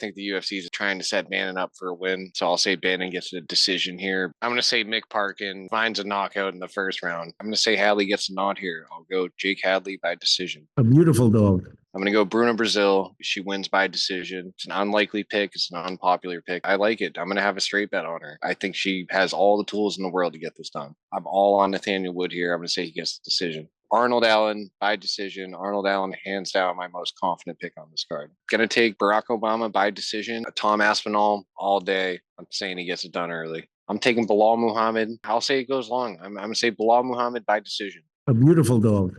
think the UFC is trying to set Bannon up for a win. So I'll say Bannon gets a decision here. I'm going to say Mick Parkin finds a knockout in the first round. I'm going to say Hadley gets a nod here. I'll go Jake Hadley by decision. A beautiful dog. I'm going to go Bruno Brazil. She wins by decision. It's an unlikely pick. It's an unpopular pick. I like it. I'm going to have a straight bet on her. I think she has all the tools in the world to get this done. I'm all on Nathaniel Wood here. I'm going to say he gets the decision. Arnold Allen by decision. Arnold Allen, hands down, my most confident pick on this card. Going to take Barack Obama by decision. Tom Aspinall all day. I'm saying he gets it done early. I'm taking Bilal Muhammad. I'll say it goes long. I'm going to say Bilal Muhammad by decision. A beautiful dog.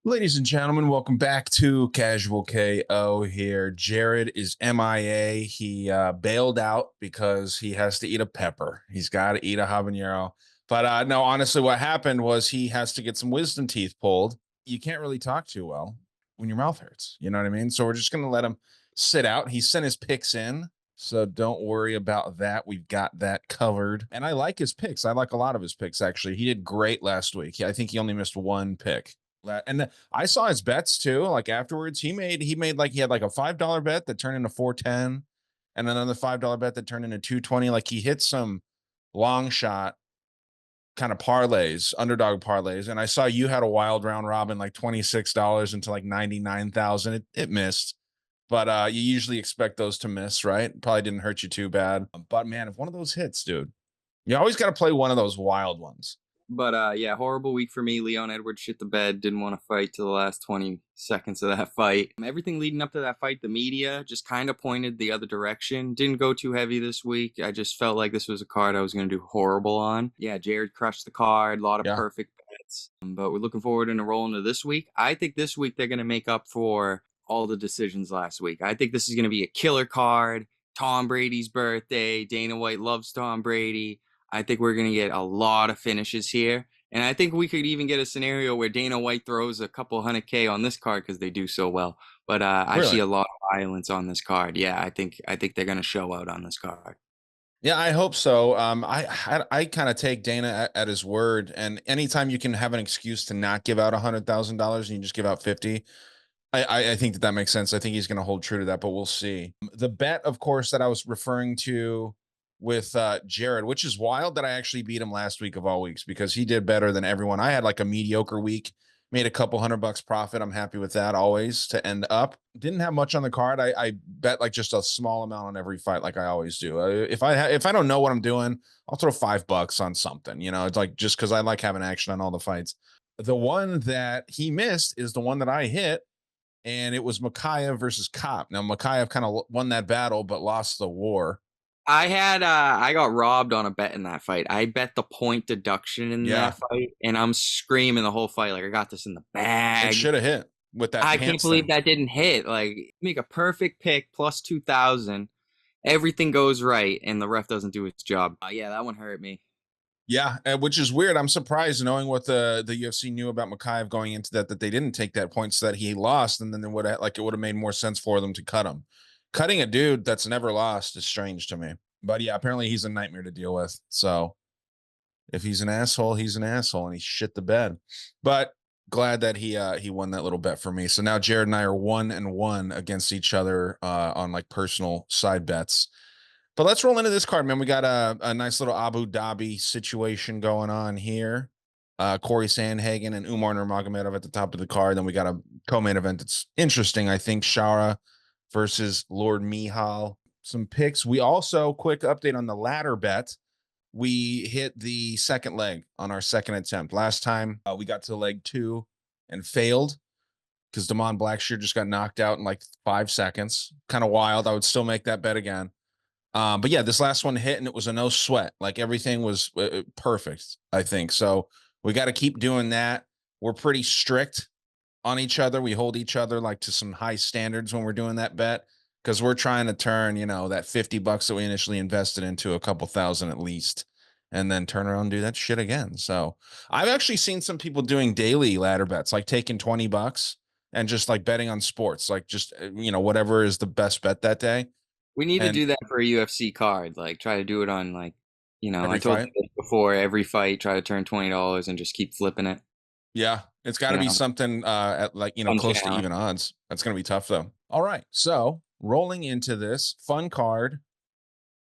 Ladies and gentlemen, welcome back to Casual KO here. Jared is MIA. He bailed out because he has to eat a pepper. He's got to eat a habanero. But no, honestly, what happened was he has to get some wisdom teeth pulled. You can't really talk too well when your mouth hurts. You know what I mean? So we're just going to let him sit out. He sent his picks in, so don't worry about that. We've got that covered. And I like his picks. I like a lot of his picks, actually. He did great last week. I think he only missed one pick. And I saw his bets too. Like afterwards, he had like a $5 bet that turned into 410, and another $5 bet that turned into 220. Like he hit some long shot kind of parlays, underdog parlays. And I saw you had a wild round robin, like $26 into like 99,000. It missed, but you usually expect those to miss, right? Probably didn't hurt you too bad. But man, if one of those hits, dude, you always got to play one of those wild ones. But yeah, horrible week for me. Leon Edwards shit the bed. Didn't want to fight till the last 20 seconds of that fight. Everything leading up to that fight, the media just kind of pointed the other direction. Didn't go too heavy this week. I just felt like this was a card I was going to do horrible on. Yeah, Jared crushed the card. A lot of perfect bets. But we're looking forward to roll into this week. I think this week they're going to make up for all the decisions last week. I think this is going to be a killer card. Tom Brady's birthday. Dana White loves Tom Brady. I think we're going to get a lot of finishes here. And I think we could even get a scenario where Dana White throws a couple $100K on this card because they do so well. But I see a lot of violence on this card. Yeah, I think they're going to show out on this card. Yeah, I hope so. I kind of take Dana at his word. And anytime you can have an excuse to not give out $100,000 and you just give out 50, I think that makes sense. I think he's going to hold true to that, but we'll see. The bet, of course, that I was referring to with Jared, which is wild that I actually beat him last week of all weeks because he did better than everyone. I had like a mediocre week, made a couple $100 profit. I'm happy with that always to end up. Didn't have much on the card. I bet like just a small amount on every fight like I always do. If I don't know what I'm doing, I'll throw $5 on something. You know, it's like just because I like having action on all the fights. The one that he missed is the one that I hit, and it was Makayev versus Kopp. Now Makayev kind of won that battle but lost the war. I got robbed on a bet in that fight. I bet the point deduction in that fight, and I'm screaming the whole fight like I got this in the bag. It should have hit with that. I can't believe that didn't hit. Like make a perfect pick plus 2,000, everything goes right, and the ref doesn't do its job. Yeah, that one hurt me. Yeah, which is weird. I'm surprised knowing what the UFC knew about Makayev going into that they didn't take that point so that he lost, and then it would have made more sense for them to cut him. Cutting a dude that's never lost is strange to me. But yeah, apparently he's a nightmare to deal with. So if he's an asshole, he's an asshole, and he shit the bed. But glad that he won that little bet for me. So now Jared and I are 1-1 against each other on like personal side bets. But let's roll into this card, man. We got a nice little Abu Dhabi situation going on here. Corey Sandhagen and Umar Nurmagomedov at the top of the card. Then we got a co-main event that's interesting, I think. Shara versus Lord Mihal. Some picks. We also, quick update on the ladder bet. We hit the second leg on our second attempt. Last time we got to leg 2 and failed because Damon Blackshear just got knocked out in like 5 seconds. Kind of wild. I would still make that bet again. But yeah, this last one hit and it was a no sweat. Like everything was perfect, I think. So we got to keep doing that. We're pretty strict on each other. We hold each other like to some high standards when we're doing that bet because we're trying to turn, that $50 that we initially invested into a couple thousand at least, and then turn around and do that shit again. So I've actually seen some people doing daily ladder bets, like taking $20 and just like betting on sports, like just, whatever is the best bet that day. We need to do that for a UFC card. Like try to do it on like, I told you this before, every fight, try to turn $20 and just keep flipping it. Yeah. It's got to be something at like, close to even odds. That's going to be tough though. All right. So rolling into this fun card.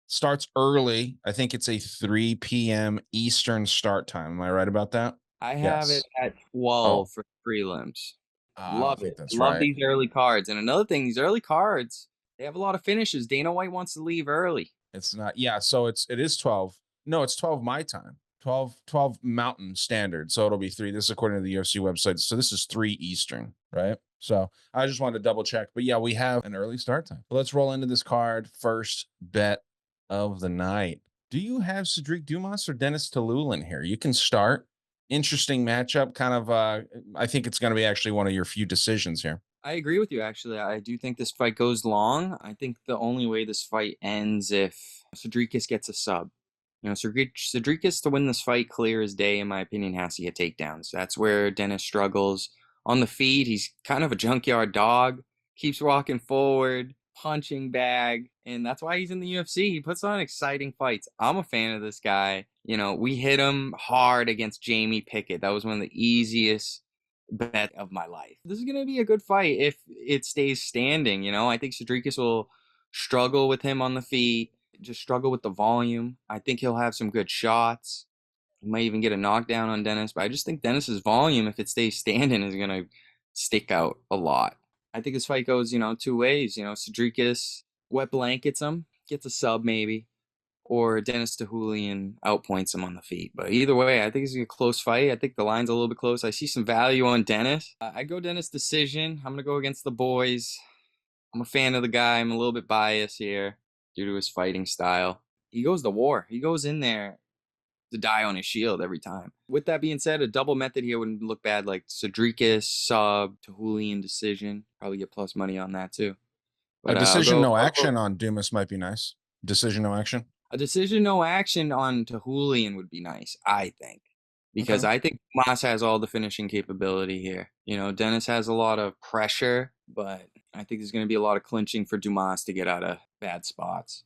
Starts early. I think it's a 3 p.m. Eastern start time. Am I right about that? I have Yes. it at 12 for prelims. I don't Love think it. that's Love right. these early cards. And another thing, these early cards, they have a lot of finishes. Dana White wants to leave early. It's not. Yeah, so it is 12. No, it's 12 my time. 12 Mountain Standard. So it'll be 3. This is according to the UFC website. So this is 3 Eastern, right? So I just wanted to double check. But yeah, we have an early start time. Let's roll into this card. First bet of the night. Do you have Cedric Dumas or Dennis Talulin here? You can start. Interesting matchup. Kind of I think it's going to be actually one of your few decisions here. I agree with you, actually. I do think this fight goes long. I think the only way this fight ends if Cedricus gets a sub. You know, Cedricus to win this fight clear as day, in my opinion, has to get takedowns. That's where Dennis struggles. On the feet, he's kind of a junkyard dog, keeps walking forward, punching bag, and that's why he's in the UFC. He puts on exciting fights. I'm a fan of this guy. You know, we hit him hard against Jamie Pickett. That was one of the easiest bet of my life. This is going to be a good fight if it stays standing. You know, I think Cedricus will struggle with him on the feet, just struggle with the volume. I think he'll have some good shots. He might even get a knockdown on Dennis, but I just think Dennis's volume, if it stays standing, is going to stick out a lot. I think this fight goes, you know, two ways. You know, Cedricus wet blankets him, gets a sub maybe, or Dennis Tahulian outpoints him on the feet. But either way, I think it's a close fight. I think the line's a little bit close. I see some value on Dennis. I go Dennis decision. I'm going to go against the boys. I'm a fan of the guy. I'm a little bit biased here due to his fighting style. He goes to war. He goes in there to die on his shield every time. With that being said, a double method here wouldn't look bad, like Cedricus, sub, Tahulian decision. Probably get plus money on that too. But A decision, no action on Dumas might be nice. Decision, no action. A decision, no action on Tahulian would be nice, I think. Because I think Mas has all the finishing capability here. You know, Dennis has a lot of pressure, but I think there's going to be a lot of clinching for Dumas to get out of bad spots.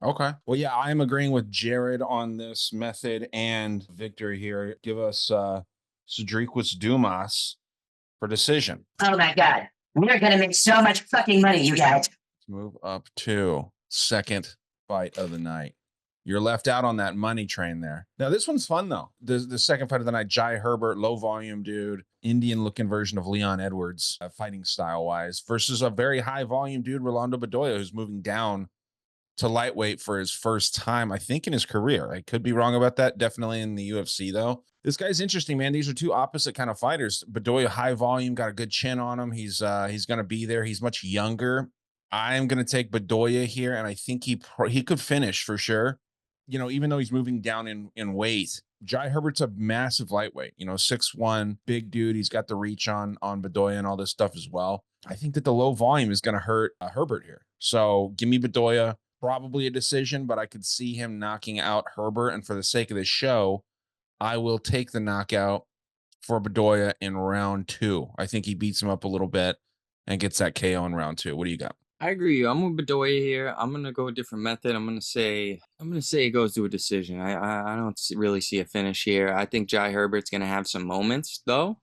Okay. Well, yeah, I'm agreeing with Jared on this method and victory here. Give us Cedricus Dumas for decision. Oh my God. We're going to make so much fucking money, you guys. Let's move up to second fight of the night. You're left out on that money train there. Now, this one's fun, though. The second fight of the night, Jai Herbert, low volume dude, Indian-looking version of Leon Edwards, fighting style-wise, versus a very high volume dude, Rolando Bedoya, who's moving down to lightweight for his first time, I think, in his career. I could be wrong about that. Definitely in the UFC, though. This guy's interesting, man. These are two opposite kind of fighters. Bedoya, high volume, got a good chin on him. He's going to be there. He's much younger. I'm going to take Bedoya here, and I think he could finish for sure. You know, even though he's moving down in weight, Jai Herbert's a massive lightweight, you know, 6'1", big dude. He's got the reach on Bedoya and all this stuff as well. I think that the low volume is going to hurt Herbert here. So give me Bedoya. Probably a decision, but I could see him knocking out Herbert. And for the sake of this show, I will take the knockout for Bedoya in round 2. I think he beats him up a little bit and gets that KO in round 2. What do you got? I agree. I'm with Bedoya here. I'm gonna go a different method. I'm gonna say it goes to a decision. I don't really see a finish here. I think Jai Herbert's gonna have some moments though,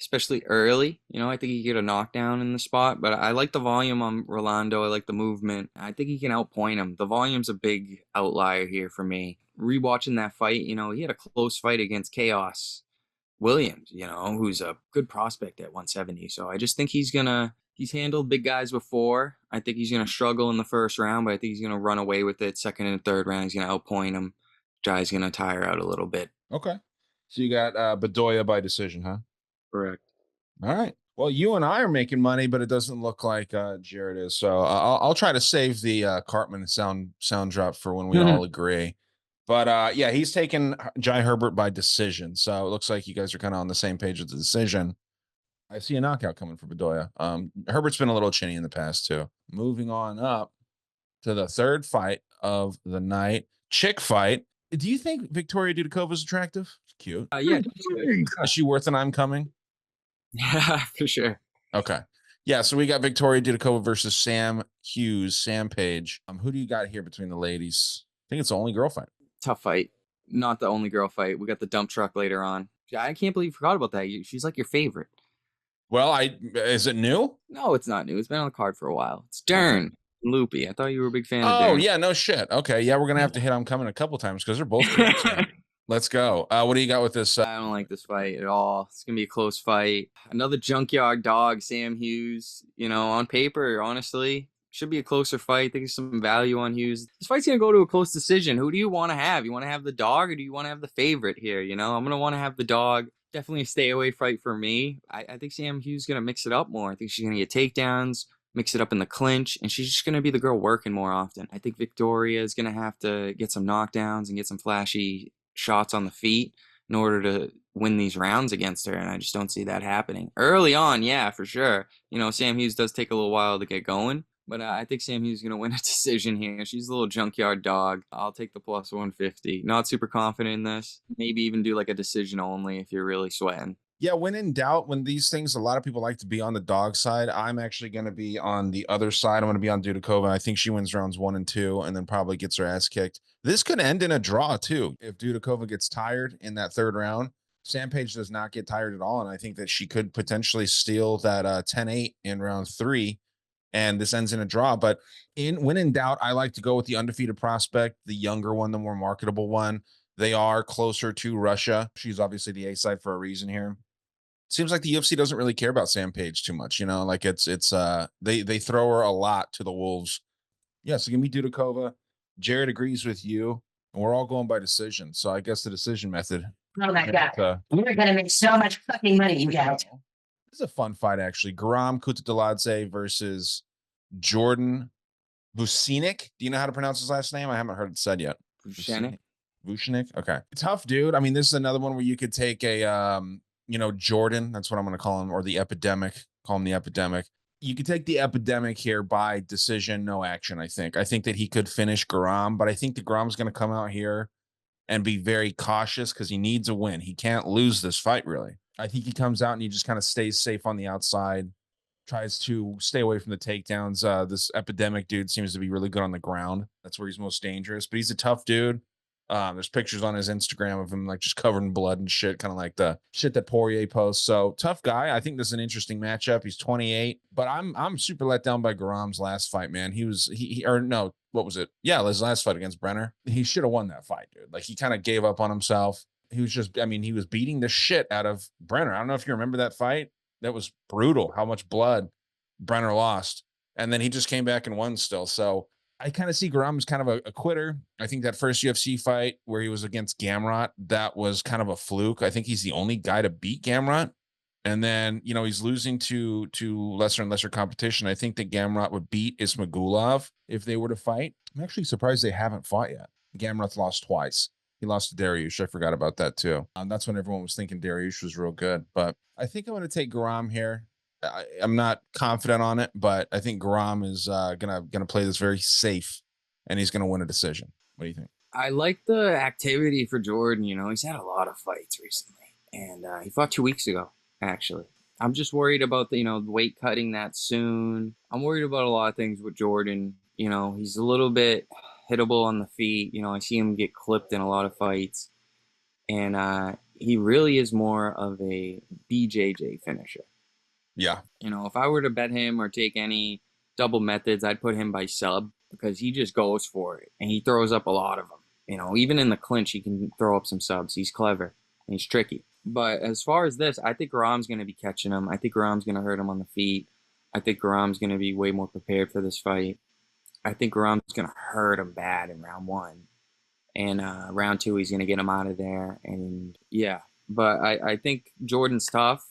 especially early. You know, I think he can get a knockdown in the spot, but I like the volume on Rolando. I like the movement. I think he can outpoint him. The volume's a big outlier here for me. Rewatching that fight, you know, he had a close fight against Chaos Williams, you know, who's a good prospect at 170. So I just think he's handled big guys before. I think he's going to struggle in the first round, but I think he's going to run away with it. Second and third round, he's going to outpoint him. Jai's going to tire out a little bit. Okay. So you got Bedoya by decision, huh? Correct. All right. Well, you and I are making money, but it doesn't look like Jared is. So I'll try to save the Cartman sound drop for when we all agree. But yeah, he's taken Jai Herbert by decision. So it looks like you guys are kind of on the same page with the decision. I see a knockout coming for Bedoya. Herbert's been a little chinny in the past too. Moving on up to the third fight of the night, chick fight. Do you think Victoria Dudikova is attractive? Cute. Yeah. Is she worth an I'm coming? Yeah, for sure. Okay. Yeah, so we got Victoria Dudikova versus Sam Hughes, Sam Page. Who do you got here between the ladies? I think it's the only girl fight. Tough fight. Not the only girl fight. We got the dump truck later on. I can't believe you forgot about that. She's like your favorite. Well, is it new? No, it's not new. It's been on the card for a while. It's Dern. Loopy. I thought you were a big fan of Oh Darren. yeah, no shit. Okay, yeah, we're gonna have to hit on coming a couple times because they're both great. So. Let's go. What do you got with this? I don't like this fight at all. It's gonna be a close fight. Another junkyard dog, Sam Hughes. You know, on paper, honestly, should be a closer fight. I think there's some value on Hughes. This fight's gonna go to a close decision. Who do you want to have? You want to have the dog, or do you want to have the favorite here? You know, I'm gonna want to have the dog. Definitely a stay away fight for me. I think Sam Hughes is gonna mix it up more. I think she's gonna get takedowns, mix it up in the clinch, and she's just going to be the girl working more often. I think Victoria is going to have to get some knockdowns and get some flashy shots on the feet in order to win these rounds against her, and I just don't see that happening. Early on, yeah, for sure. You know, Sam Hughes does take a little while to get going, but I think Sam Hughes is going to win a decision here. She's a little junkyard dog. I'll take the plus 150. Not super confident in this. Maybe even do like a decision only if you're really sweating. Yeah, when in doubt, when these things, a lot of people like to be on the dog side. I'm actually going to be on the other side. I'm going to be on Dudakova. I think she wins rounds 1 and 2 and then probably gets her ass kicked. This could end in a draw too. If Dudakova gets tired in that 3rd round, Sam Page does not get tired at all. And I think that she could potentially steal that 10-8 in round 3. And this ends in a draw. But when in doubt, I like to go with the undefeated prospect, the younger one, the more marketable one. They are closer to Russia. She's obviously the A side for a reason here. Seems like the UFC doesn't really care about Sam Page too much, you know, like they throw her a lot to the wolves. Yeah, so give me Dudakova. Jared agrees with you, and we're all going by decision. So I guess the decision method. Oh my God. You're going to make so much fucking money, you guys. This is a fun fight, actually. Garam Kutateladze versus Jordan Vucinic. Do you know how to pronounce his last name? I haven't heard it said yet. Vucinic. Okay. Tough dude. I mean, this is another one where you could take a you know, Jordan, that's what I'm going to call him, or the Epidemic, call him the Epidemic. You could take the Epidemic here by decision, no action, I think. I think that he could finish Garam, but I think that Garam's going to come out here and be very cautious because he needs a win. He can't lose this fight, really. I think he comes out and he just kind of stays safe on the outside, tries to stay away from the takedowns. This Epidemic dude seems to be really good on the ground. That's where he's most dangerous, but he's a tough dude. There's pictures on his Instagram of him like just covered in blood and shit, kind of like the shit that Poirier posts. So tough guy. I think this is an interesting matchup. He's 28, but I'm super let down by Garam's last fight, man. What was it? Yeah, his last fight against Brenner. He should have won that fight, dude. Like he kind of gave up on himself. He was just, I mean, he was beating the shit out of Brenner. I don't know if you remember that fight. That was brutal. How much blood Brenner lost, and then he just came back and won still. So. I kind of see Garam as kind of a quitter. I think that first UFC fight where he was against Gamrot, that was kind of a fluke. I think he's the only guy to beat Gamrot. And then, you know, he's losing to lesser and lesser competition. I think that Gamrot would beat Ismagulov if they were to fight. I'm actually surprised they haven't fought yet. Gamrot's lost twice. He lost to Dariush. I forgot about that too. That's when everyone was thinking Dariush was real good. But I think I'm going to take Garam here. I'm not confident on it, but I think Garam is gonna play this very safe, and he's gonna win a decision. What do you think? I like the activity for Jordan. You know, he's had a lot of fights recently, and he fought 2 weeks ago. Actually, I'm just worried about the weight cutting that soon. I'm worried about a lot of things with Jordan. You know, he's a little bit hittable on the feet. You know, I see him get clipped in a lot of fights, and he really is more of a BJJ finisher. Yeah. You know, if I were to bet him or take any double methods, I'd put him by sub because he just goes for it and he throws up a lot of them. You know, even in the clinch, he can throw up some subs. He's clever and he's tricky. But as far as this, I think Garam's going to be catching him. I think Garam's going to hurt him on the feet. I think Garam's going to be way more prepared for this fight. I think Garam's going to hurt him bad in round 1. And round 2, he's going to get him out of there. And yeah, but I think Jordan's tough.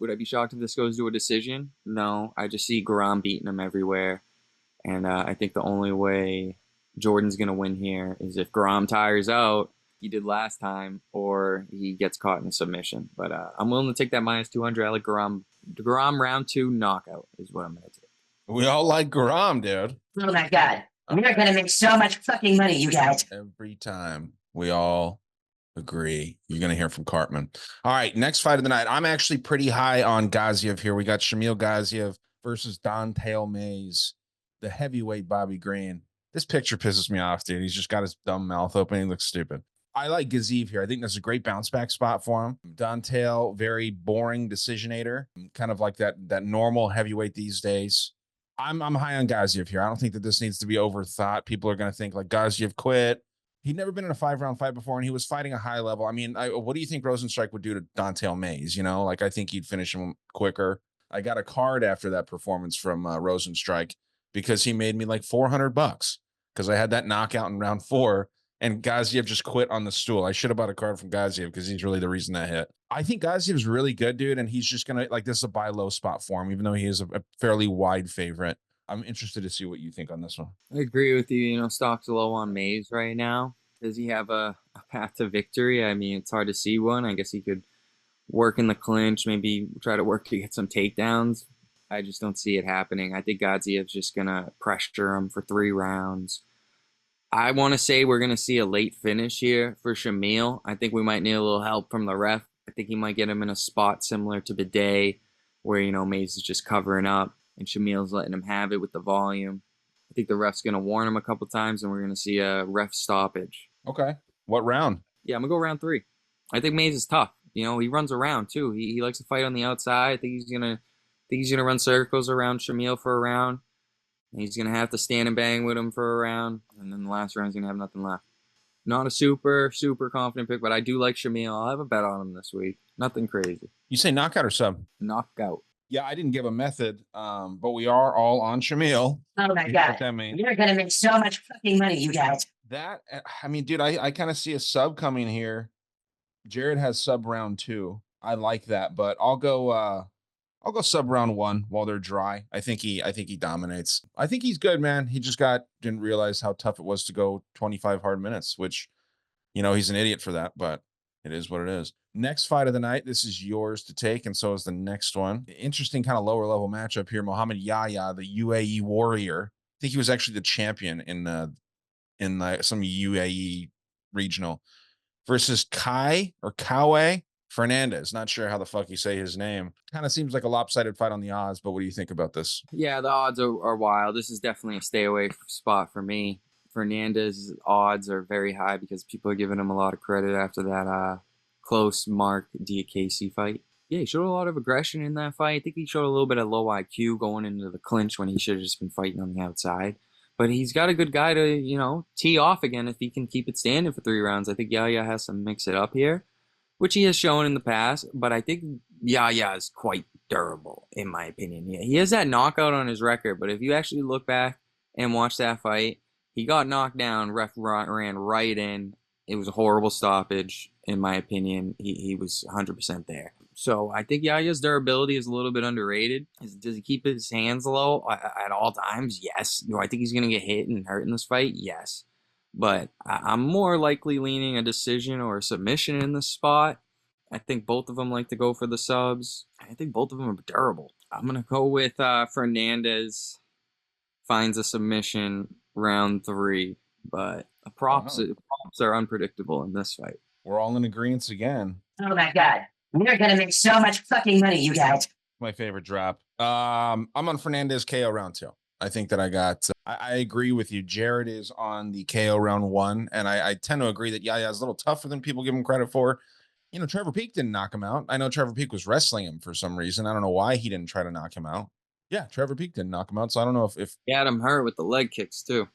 Would I be shocked if this goes to a decision? No, I just see Garam beating him everywhere. And I think the only way Jordan's going to win here is if Garam tires out, he did last time, or he gets caught in a submission. But I'm willing to take that minus 200. I like Garam. Garam round 2 knockout is what I'm going to take. We all like Garam, dude. Oh my God. You're going to make so much fucking money, you guys. Every time we all agree. You're going to hear from Cartman. All right, next fight of the night. I'm actually pretty high on Gaziev here. We got Shamil Gaziev versus Don'Tale Mayes, the heavyweight Bobby Green. This picture pisses me off, dude. He's just got his dumb mouth open. He looks stupid. I like Gaziev here. I think that's a great bounce back spot for him. Don'Tale, very boring decisionator, kind of like that normal heavyweight these days. I'm high on Gaziev here. I don't think that this needs to be overthought. People are going to think like Gaziev quit. He'd never been in a 5-round fight before, and he was fighting a high level. I mean, what do you think Rosenstrike would do to Dante Mays? You know, like I think he'd finish him quicker. I got a card after that performance from Rosenstrike because he made me like $400 because I had that knockout in round 4, and Gaziev just quit on the stool. I should have bought a card from Gaziev because he's really the reason that hit. I think Gaziev's really good, dude, and he's just gonna like this is a buy low spot for him, even though he is a fairly wide favorite. I'm interested to see what you think on this one. I agree with you. You know, stock's low on Mays right now. Does he have a path to victory? I mean, it's hard to see one. I guess he could work in the clinch, maybe try to work to get some takedowns. I just don't see it happening. I think Gaziev's just going to pressure him for 3 rounds. I want to say we're going to see a late finish here for Shamil. I think we might need a little help from the ref. I think he might get him in a spot similar to Bidet where, you know, Mays is just covering up and Shamil's letting him have it with the volume. I think the ref's going to warn him a couple times and we're going to see a ref stoppage. Okay. What round? Yeah, I'm going to go round 3. I think Mays is tough. You know, he runs around too. He likes to fight on the outside. I think he's gonna run circles around Shamil for a round. And he's gonna have to stand and bang with him for a round, and then the last round's gonna have nothing left. Not a super confident pick, but I do like Shamil. I'll have a bet on him this week. Nothing crazy. You say knockout or sub? Knockout. Yeah, I didn't give a method, but we are all on Shamil. Oh my God. That means You're going to make so much fucking money, you guys. that. I mean, dude, I kind of see a sub coming here. Jared has sub round 2. I like that, but I'll go sub round 1 while they're dry. I think he dominates. I think he's good, man. He just didn't realize how tough it was to go 25 hard minutes, which, you know, he's an idiot for that, but it is what it is. Next fight of the night. This is yours to take, and so is the next one. Interesting kind of lower level matchup here. Mohamed Yahya, the UAE warrior. I think he was actually the champion in some UAE regional versus Kaue Fernandez. Not sure how the fuck you say his name. Kind of seems like a lopsided fight on the odds, but what do you think about this? Yeah, the odds are wild. This is definitely a stay away spot for me. Fernandez's odds are very high because people are giving him a lot of credit after that close Mark Diakese fight. Yeah, he showed a lot of aggression in that fight. I think he showed a little bit of low IQ going into the clinch when he should have just been fighting on the outside. But he's got a good guy to, you know, tee off again if he can keep it standing for 3 rounds. I think Yahya has to mix it up here, which he has shown in the past. But I think Yahya is quite durable, in my opinion. Yeah, he has that knockout on his record. But if you actually look back and watch that fight, he got knocked down. Ref ran right in. It was a horrible stoppage, in my opinion. He was 100% there. So I think Yahya's durability is a little bit underrated. Does he keep his hands low at all times? Yes. Do I think he's going to get hit and hurt in this fight? Yes. But I'm more likely leaning a decision or a submission in this spot. I think both of them like to go for the subs. I think both of them are durable. I'm going to go with Fernandez finds a submission round 3. But props are unpredictable in this fight. We're all in agreement again. Oh my God. You're going to make so much fucking money, you guys. My favorite drop. I'm on Fernandez KO round 2. I think that I agree with you. Jared is on the KO round 1, and I tend to agree that Yahya is a little tougher than people give him credit for. You know, Trevor Peek didn't knock him out. I know Trevor Peek was wrestling him for some reason. I don't know why he didn't try to knock him out. Yeah, Trevor Peek didn't knock him out, so I don't know if he had him hurt with the leg kicks too.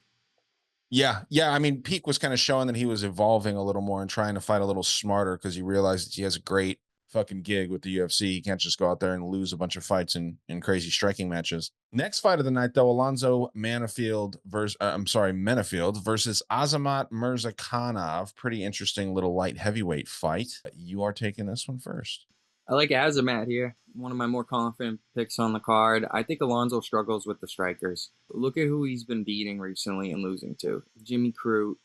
Yeah. I mean, Peek was kind of showing that he was evolving a little more and trying to fight a little smarter because he realized that he has a great fucking gig with the UFC. He can't just go out there and lose a bunch of fights in crazy striking matches. Next fight of the night, though, Alonzo Menafield versus Azamat Mirzakhanov. Pretty interesting little light heavyweight fight. You are taking this one first. I like Azamat here. One of my more confident picks on the card. I think Alonzo struggles with the strikers. Look at who he's been beating recently and losing to. Jimmy Crute,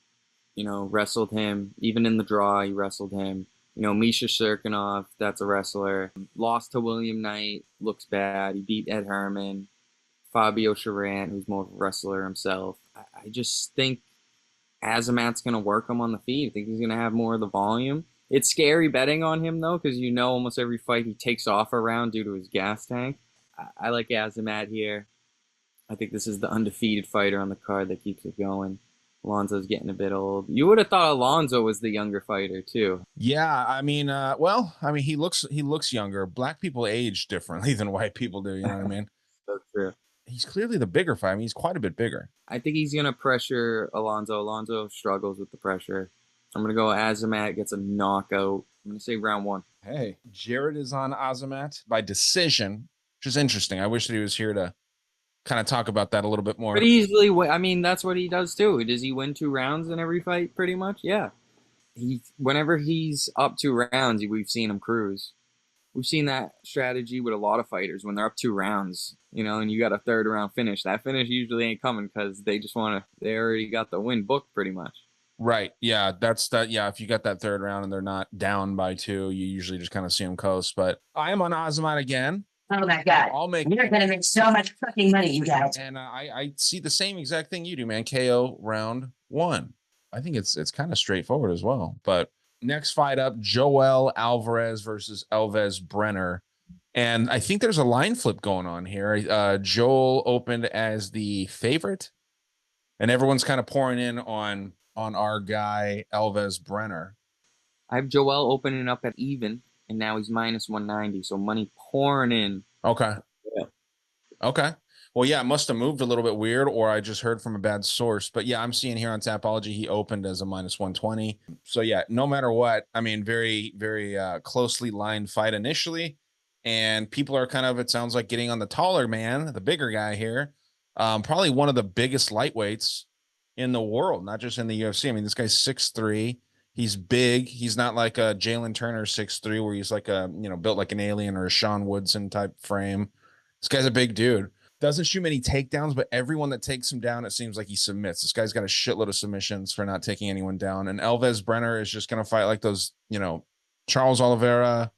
you know, wrestled him. Even in the draw, he wrestled him. You know, Misha Serkinov, that's a wrestler. Lost to William Knight, looks bad. He beat Ed Herman. Fabio Charant, who's more of a wrestler himself. I just think Azamat's going to work him on the feet. I think he's going to have more of the volume. It's scary betting on him, though, because you know almost every fight he takes off a round due to his gas tank. I like Azamat here. I think this is the undefeated fighter on the card that keeps it going. Alonzo's getting a bit old. You would have thought Alonzo was the younger fighter, too. Yeah, I mean, he looks younger. Black people age differently than white people do, you know what I mean? So true. he's clearly the bigger fight. I mean, he's quite a bit bigger. I think he's gonna pressure Alonso. Alonso struggles with the pressure. I'm gonna go Azamat gets a knockout. I'm gonna say round 1. Hey, Jared is on Azamat by decision, which is interesting. I wish that he was here to kind of talk about that a little bit more. But easily, I mean, that's what he does too. Does he win 2 rounds in every fight? Pretty much, yeah. Whenever he's up 2 rounds, we've seen him cruise. We've seen that strategy with a lot of fighters when they're up 2 rounds, and you got a 3rd round finish. That finish usually ain't coming because they already got the win booked pretty much. Right. Yeah. That's that. Yeah. If you got that 3rd round and they're not down by 2, you usually just kind of see them coast. But I am on Azamat again. Oh my god. You're gonna make so much fucking money, you guys. And I see the same exact thing you do, man. KO round 1. I think it's kind of straightforward as well. But next fight up, Joel Alvarez versus Elvis Brenner. And I think there's a line flip going on here. Joel opened as the favorite, and everyone's kind of pouring in on our guy, Elvis Brenner. I have Joel opening up at even, and now he's minus 190. So money pouring in. Okay. Yeah. Okay. Well, yeah, it must have moved a little bit weird, or I just heard from a bad source. But yeah, I'm seeing here on Tapology, he opened as a minus 120. So yeah, no matter what, I mean, very, very closely lined fight initially. And people are kind of, it sounds like, getting on the taller man, the bigger guy here. Probably one of the biggest lightweights in the world, not just in the UFC. I mean, this guy's 6'3". He's big. He's not like a Jalen Turner 6'3", where he's like built like an alien or a Sean Woodson type frame. This guy's a big dude. Doesn't shoot many takedowns, but everyone that takes him down, it seems like he submits. This guy's got a shitload of submissions for not taking anyone down. And Elvis Brenner is just going to fight like those, Charles Oliveira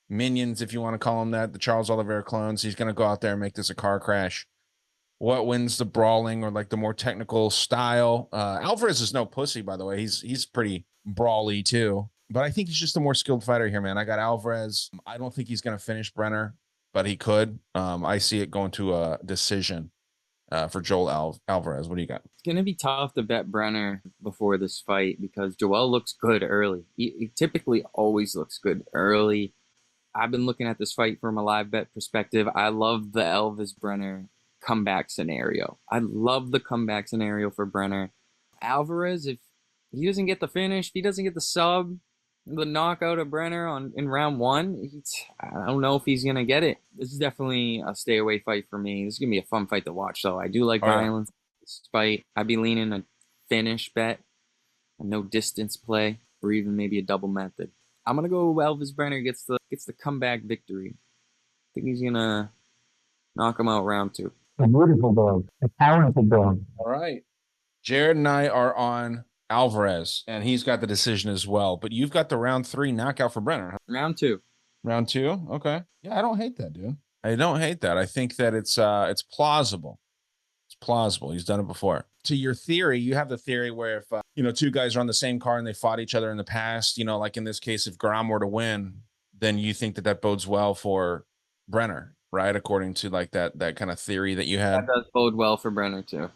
minions, if you want to call them that, the Charles Oliveira clones. He's going to go out there and make this a car crash. What wins the brawling or like the more technical style? Alvarez is no pussy, by the way. He's pretty brawly too, but I think he's just a more skilled fighter here, man. I got Alvarez. I don't think he's going to finish Brenner, but he could. I see it going to a decision for Joel Alvarez. What do you got? It's going to be tough to bet Brenner before this fight because Joel looks good early. He typically always looks good early. I've been looking at this fight from a live bet perspective. I love the Elvis Brenner comeback scenario. I love the comeback scenario for Brenner. Alvarez, if he doesn't get the finish, if he doesn't get the sub, the knockout of Brenner in round 1, I don't know if he's going to get it. This is definitely a stay away fight for me. This is going to be a fun fight to watch, though. I do like violence. This fight, I'd be leaning a finish bet, a no distance play, or even maybe a double method. I'm going to go Elvis Brenner gets the comeback victory. I think he's going to knock him out round 2. A beautiful dog. A powerful dog. All right. Jared and I are on Alvarez, and he's got the decision as well. But you've got the round 3 knockout for Brenner. Round 2. Round 2? Okay. Yeah, I don't hate that, dude. I don't hate that. I think that it's plausible. It's plausible. He's done it before. To your theory, you have the theory where if, 2 guys are on the same car and they fought each other in the past, like in this case, if Graham were to win, then you think that bodes well for Brenner. Right, according to like that kind of theory that you had. That does bode well for Brenner too.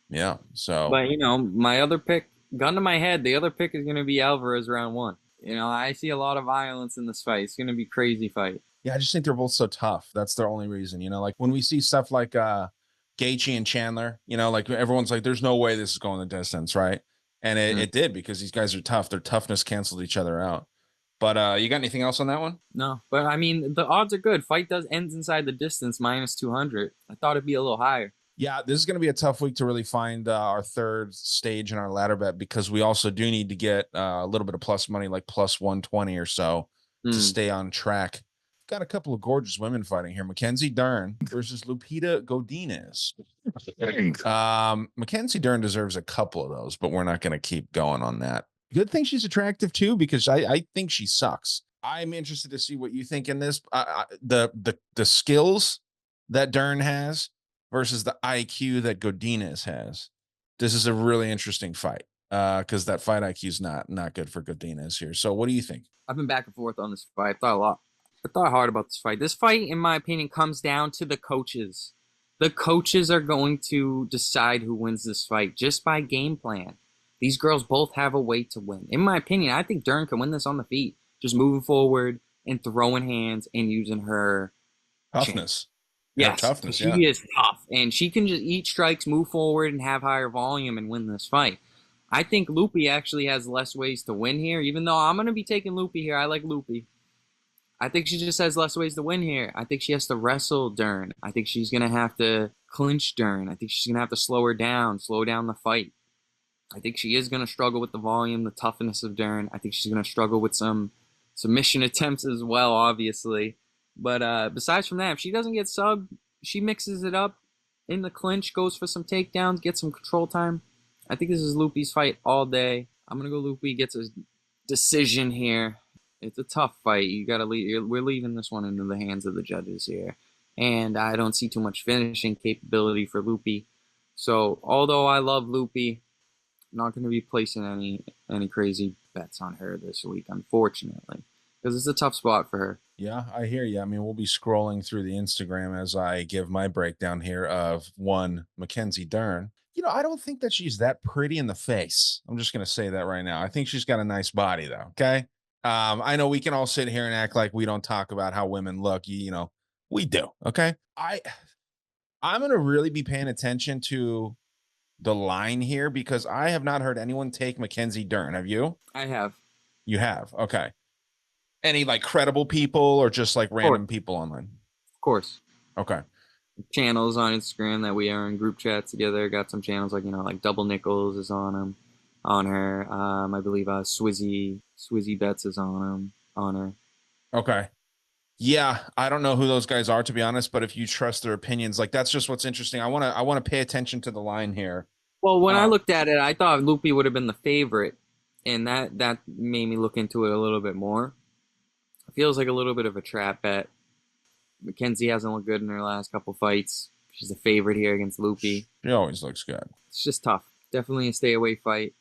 Yeah. So, but my other pick, gun to my head, the other pick is going to be Alvarez round 1. I see a lot of violence in this fight. It's going to be a crazy fight. Yeah, I just think they're both so tough. That's their only reason. Like when we see stuff like Gaethje and Chandler, like everyone's like, "There's no way this is going the distance," right? And it did because these guys are tough. Their toughness canceled each other out. But you got anything else on that one? No, but I mean, the odds are good. Fight ends inside the distance, minus 200. I thought it'd be a little higher. Yeah, this is going to be a tough week to really find our third stage in our ladder bet because we also do need to get a little bit of plus money, like plus 120 or so to stay on track. Got a couple of gorgeous women fighting here. Mackenzie Dern versus Lupita Godinez. Mackenzie Dern deserves a couple of those, but we're not going to keep going on that. Good thing she's attractive too, because I think she sucks. I'm interested to see what you think in this. The skills that Dern has versus the IQ that Godinez has. This is a really interesting fight because that fight IQ is not good for Godinez here. So what do you think? I've been back and forth on this fight. I thought hard about this fight. This fight, in my opinion, comes down to the coaches. The coaches are going to decide who wins this fight just by game plan. These girls both have a way to win. In my opinion, I think Dern can win this on the feet. Just moving forward and throwing hands and using her toughness. Yes, toughness. she is tough. and she can just eat strikes, move forward, and have higher volume and win this fight. I think Loopy actually has less ways to win here, even though I'm going to be taking Loopy here. I like Loopy. I think she just has less ways to win here. I think she has to wrestle Dern. I think she's going to have to clinch Dern. I think she's going to have to slow down the fight. I think she is going to struggle with the volume, the toughness of Dern. I think she's going to struggle with some submission attempts as well, obviously. But besides from that, if she doesn't get subbed, she mixes it up in the clinch, goes for some takedowns, gets some control time. I think this is Loopy's fight all day. I'm going to go Loopy gets a decision here. It's a tough fight. You got to leave. We're leaving this one into the hands of the judges here. And I don't see too much finishing capability for Loopy. So, although I love Loopy, I'm not going to be placing any crazy bets on her this week, unfortunately, because it's a tough spot for her. Yeah, I hear you. I mean, we'll be scrolling through the Instagram as I give my breakdown here of one Mackenzie Dern. You know, I don't think that she's that pretty in the face. I'm just going to say that right now. I think she's got a nice body, though. Okay. I know we can all sit here and act like we don't talk about how women look. You know, we do. Okay. I'm going to really be paying attention to the line here because I have not heard anyone take Mackenzie Dern. Have you? I have. You have. Okay. Any like credible people or just like random people online? Of course. Okay. Channels on Instagram that we are in group chats together. Got some channels like, you know, like Double Nickels is on her. I believe Swizzy Betts is on her. Okay. Yeah, I don't know who those guys are, to be honest, but if you trust their opinions, like that's just what's interesting. I want to pay attention to the line here. Well, when I looked at it, I thought Loopy would have been the favorite, and that made me look into it a little bit more. It feels like a little bit of a trap bet. Mackenzie hasn't looked good in her last couple fights. She's a favorite here against Loopy. She always looks good. It's just tough. Definitely a stay away fight.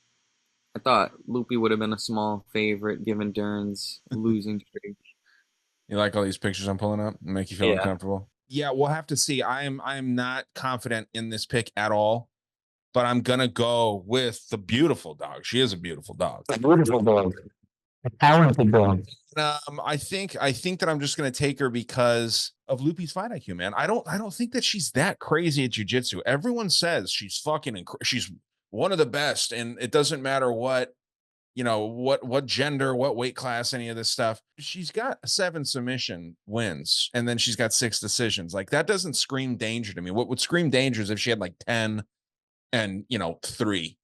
I thought Loopy would have been a small favorite given Dern's losing streak. You like all these pictures I'm pulling up? Make you feel uncomfortable? Yeah, we'll have to see. I am not confident in this pick at all, but I'm gonna go with the beautiful dog. She is a beautiful dog. A beautiful dog. A talented dog. I think that I'm just gonna take her because of Loopy's fight IQ, man. I don't think that she's that crazy at jiu-jitsu. Everyone says she's fucking she's one of the best, and it doesn't matter what, you know, what gender, what weight class, any of this stuff. She's got 7 submission wins, and then she's got 6 decisions. Like that doesn't scream danger to me. What would scream danger is if she had like 10 and, you know, 3.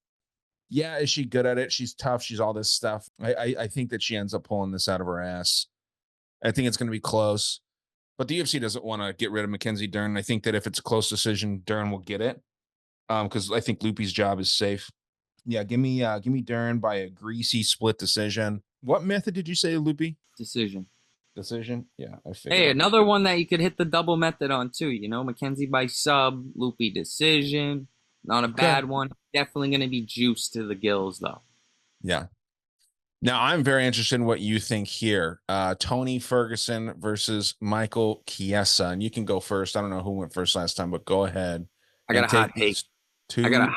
Yeah, is she good at it? She's tough. She's all this stuff. I think that she ends up pulling this out of her ass. I think it's going to be close, but the UFC doesn't want to get rid of Mackenzie Dern. I think that if it's a close decision, Dern will get it. Because I think Loopy's job is safe. Yeah, give me Dern by a greasy split decision. What method did you say, Loopy? Decision. Yeah, I figured. Hey, another one that you could hit the double method on too. You know, Mackenzie by sub, Loopy decision. Not a bad one. Definitely going to be juiced to the gills, though. Yeah. Now, I'm very interested in what you think here. Tony Ferguson versus Michael Chiesa. And you can go first. I don't know who went first last time, but go ahead. I got a hot take. I got a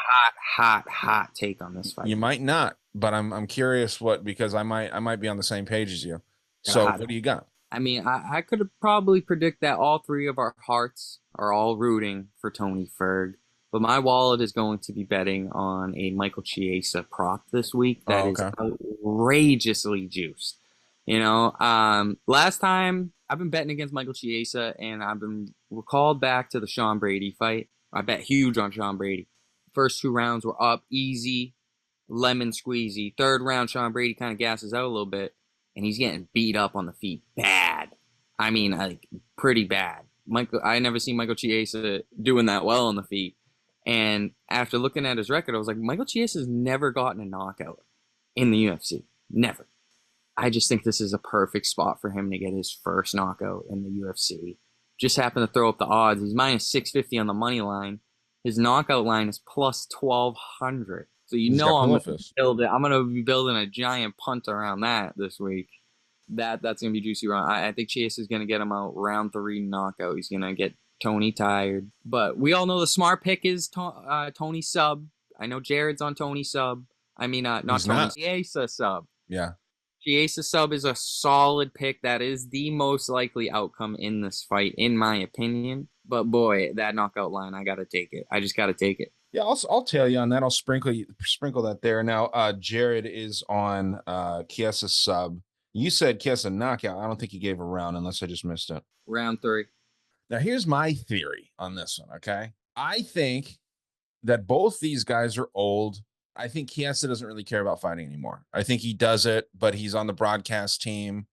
hot take on this fight. You might not, but I'm curious because I might be on the same page as you. So what do you got? I mean, I could probably predict that all 3 of our hearts are all rooting for Tony Ferg. But my wallet is going to be betting on a Michael Chiesa prop this week that is outrageously juiced. You know, last time I've been betting against Michael Chiesa, and I've been recalled back to the Sean Brady fight. I bet huge on Sean Brady. First 2 rounds were up, easy, lemon squeezy. 3rd round, Sean Brady kind of gasses out a little bit, and he's getting beat up on the feet bad. I mean, like, pretty bad. I never seen Michael Chiesa doing that well on the feet. And after looking at his record, I was like, Michael Chiesa's never gotten a knockout in the UFC. Never. I just think this is a perfect spot for him to get his first knockout in the UFC. Just happened to throw up the odds. He's minus 650 on the money line. His knockout line is plus 1,200. So you know I'm going to be building a giant punt around that this week. That's going to be juicy round. I think Chiesa is going to get him out round 3 knockout. He's going to get Tony tired. But we all know the smart pick is Tony sub. I know Jared's on Tony sub. I mean, not Tony. Chiesa sub. Yeah. Chiesa sub is a solid pick. That is the most likely outcome in this fight, in my opinion. But boy, that knockout line, I gotta take it. I just gotta take it. Yeah, I'll tell you on that. I'll sprinkle that there. Now, Jared is on Kiesa's sub. You said Kiesa knockout. I don't think he gave a round unless I just missed it. Round 3. Now, here's my theory on this one, okay? I think that both these guys are old. I think Kiesa doesn't really care about fighting anymore. I think he does it, but he's on the broadcast team.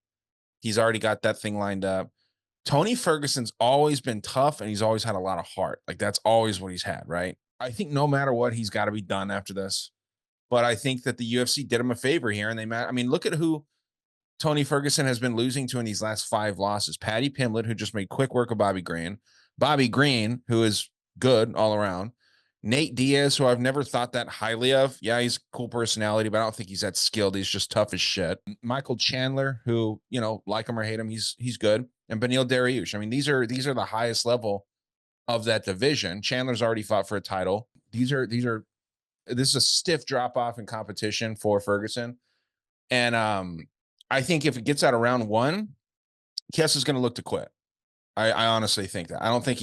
He's already got that thing lined up. Tony Ferguson's always been tough, and he's always had a lot of heart. Like, that's always what he's had, right? I think no matter what, he's got to be done after this. But I think that the UFC did him a favor here, and I mean, look at who Tony Ferguson has been losing to in these last 5 losses. Paddy Pimblett, who just made quick work of Bobby Green. Bobby Green, who is good all around. Nate Diaz, who I've never thought that highly of. Yeah, he's cool personality, but I don't think he's that skilled. He's just tough as shit. Michael Chandler, who, you know, like him or hate him, he's good. And Beneil Dariush. I mean, these are the highest level of that division. Chandler's already fought for a title. This is a stiff drop off in competition for Ferguson. And I think if it gets out of round 1, Kiesa's going to look to quit. I honestly think that. I don't think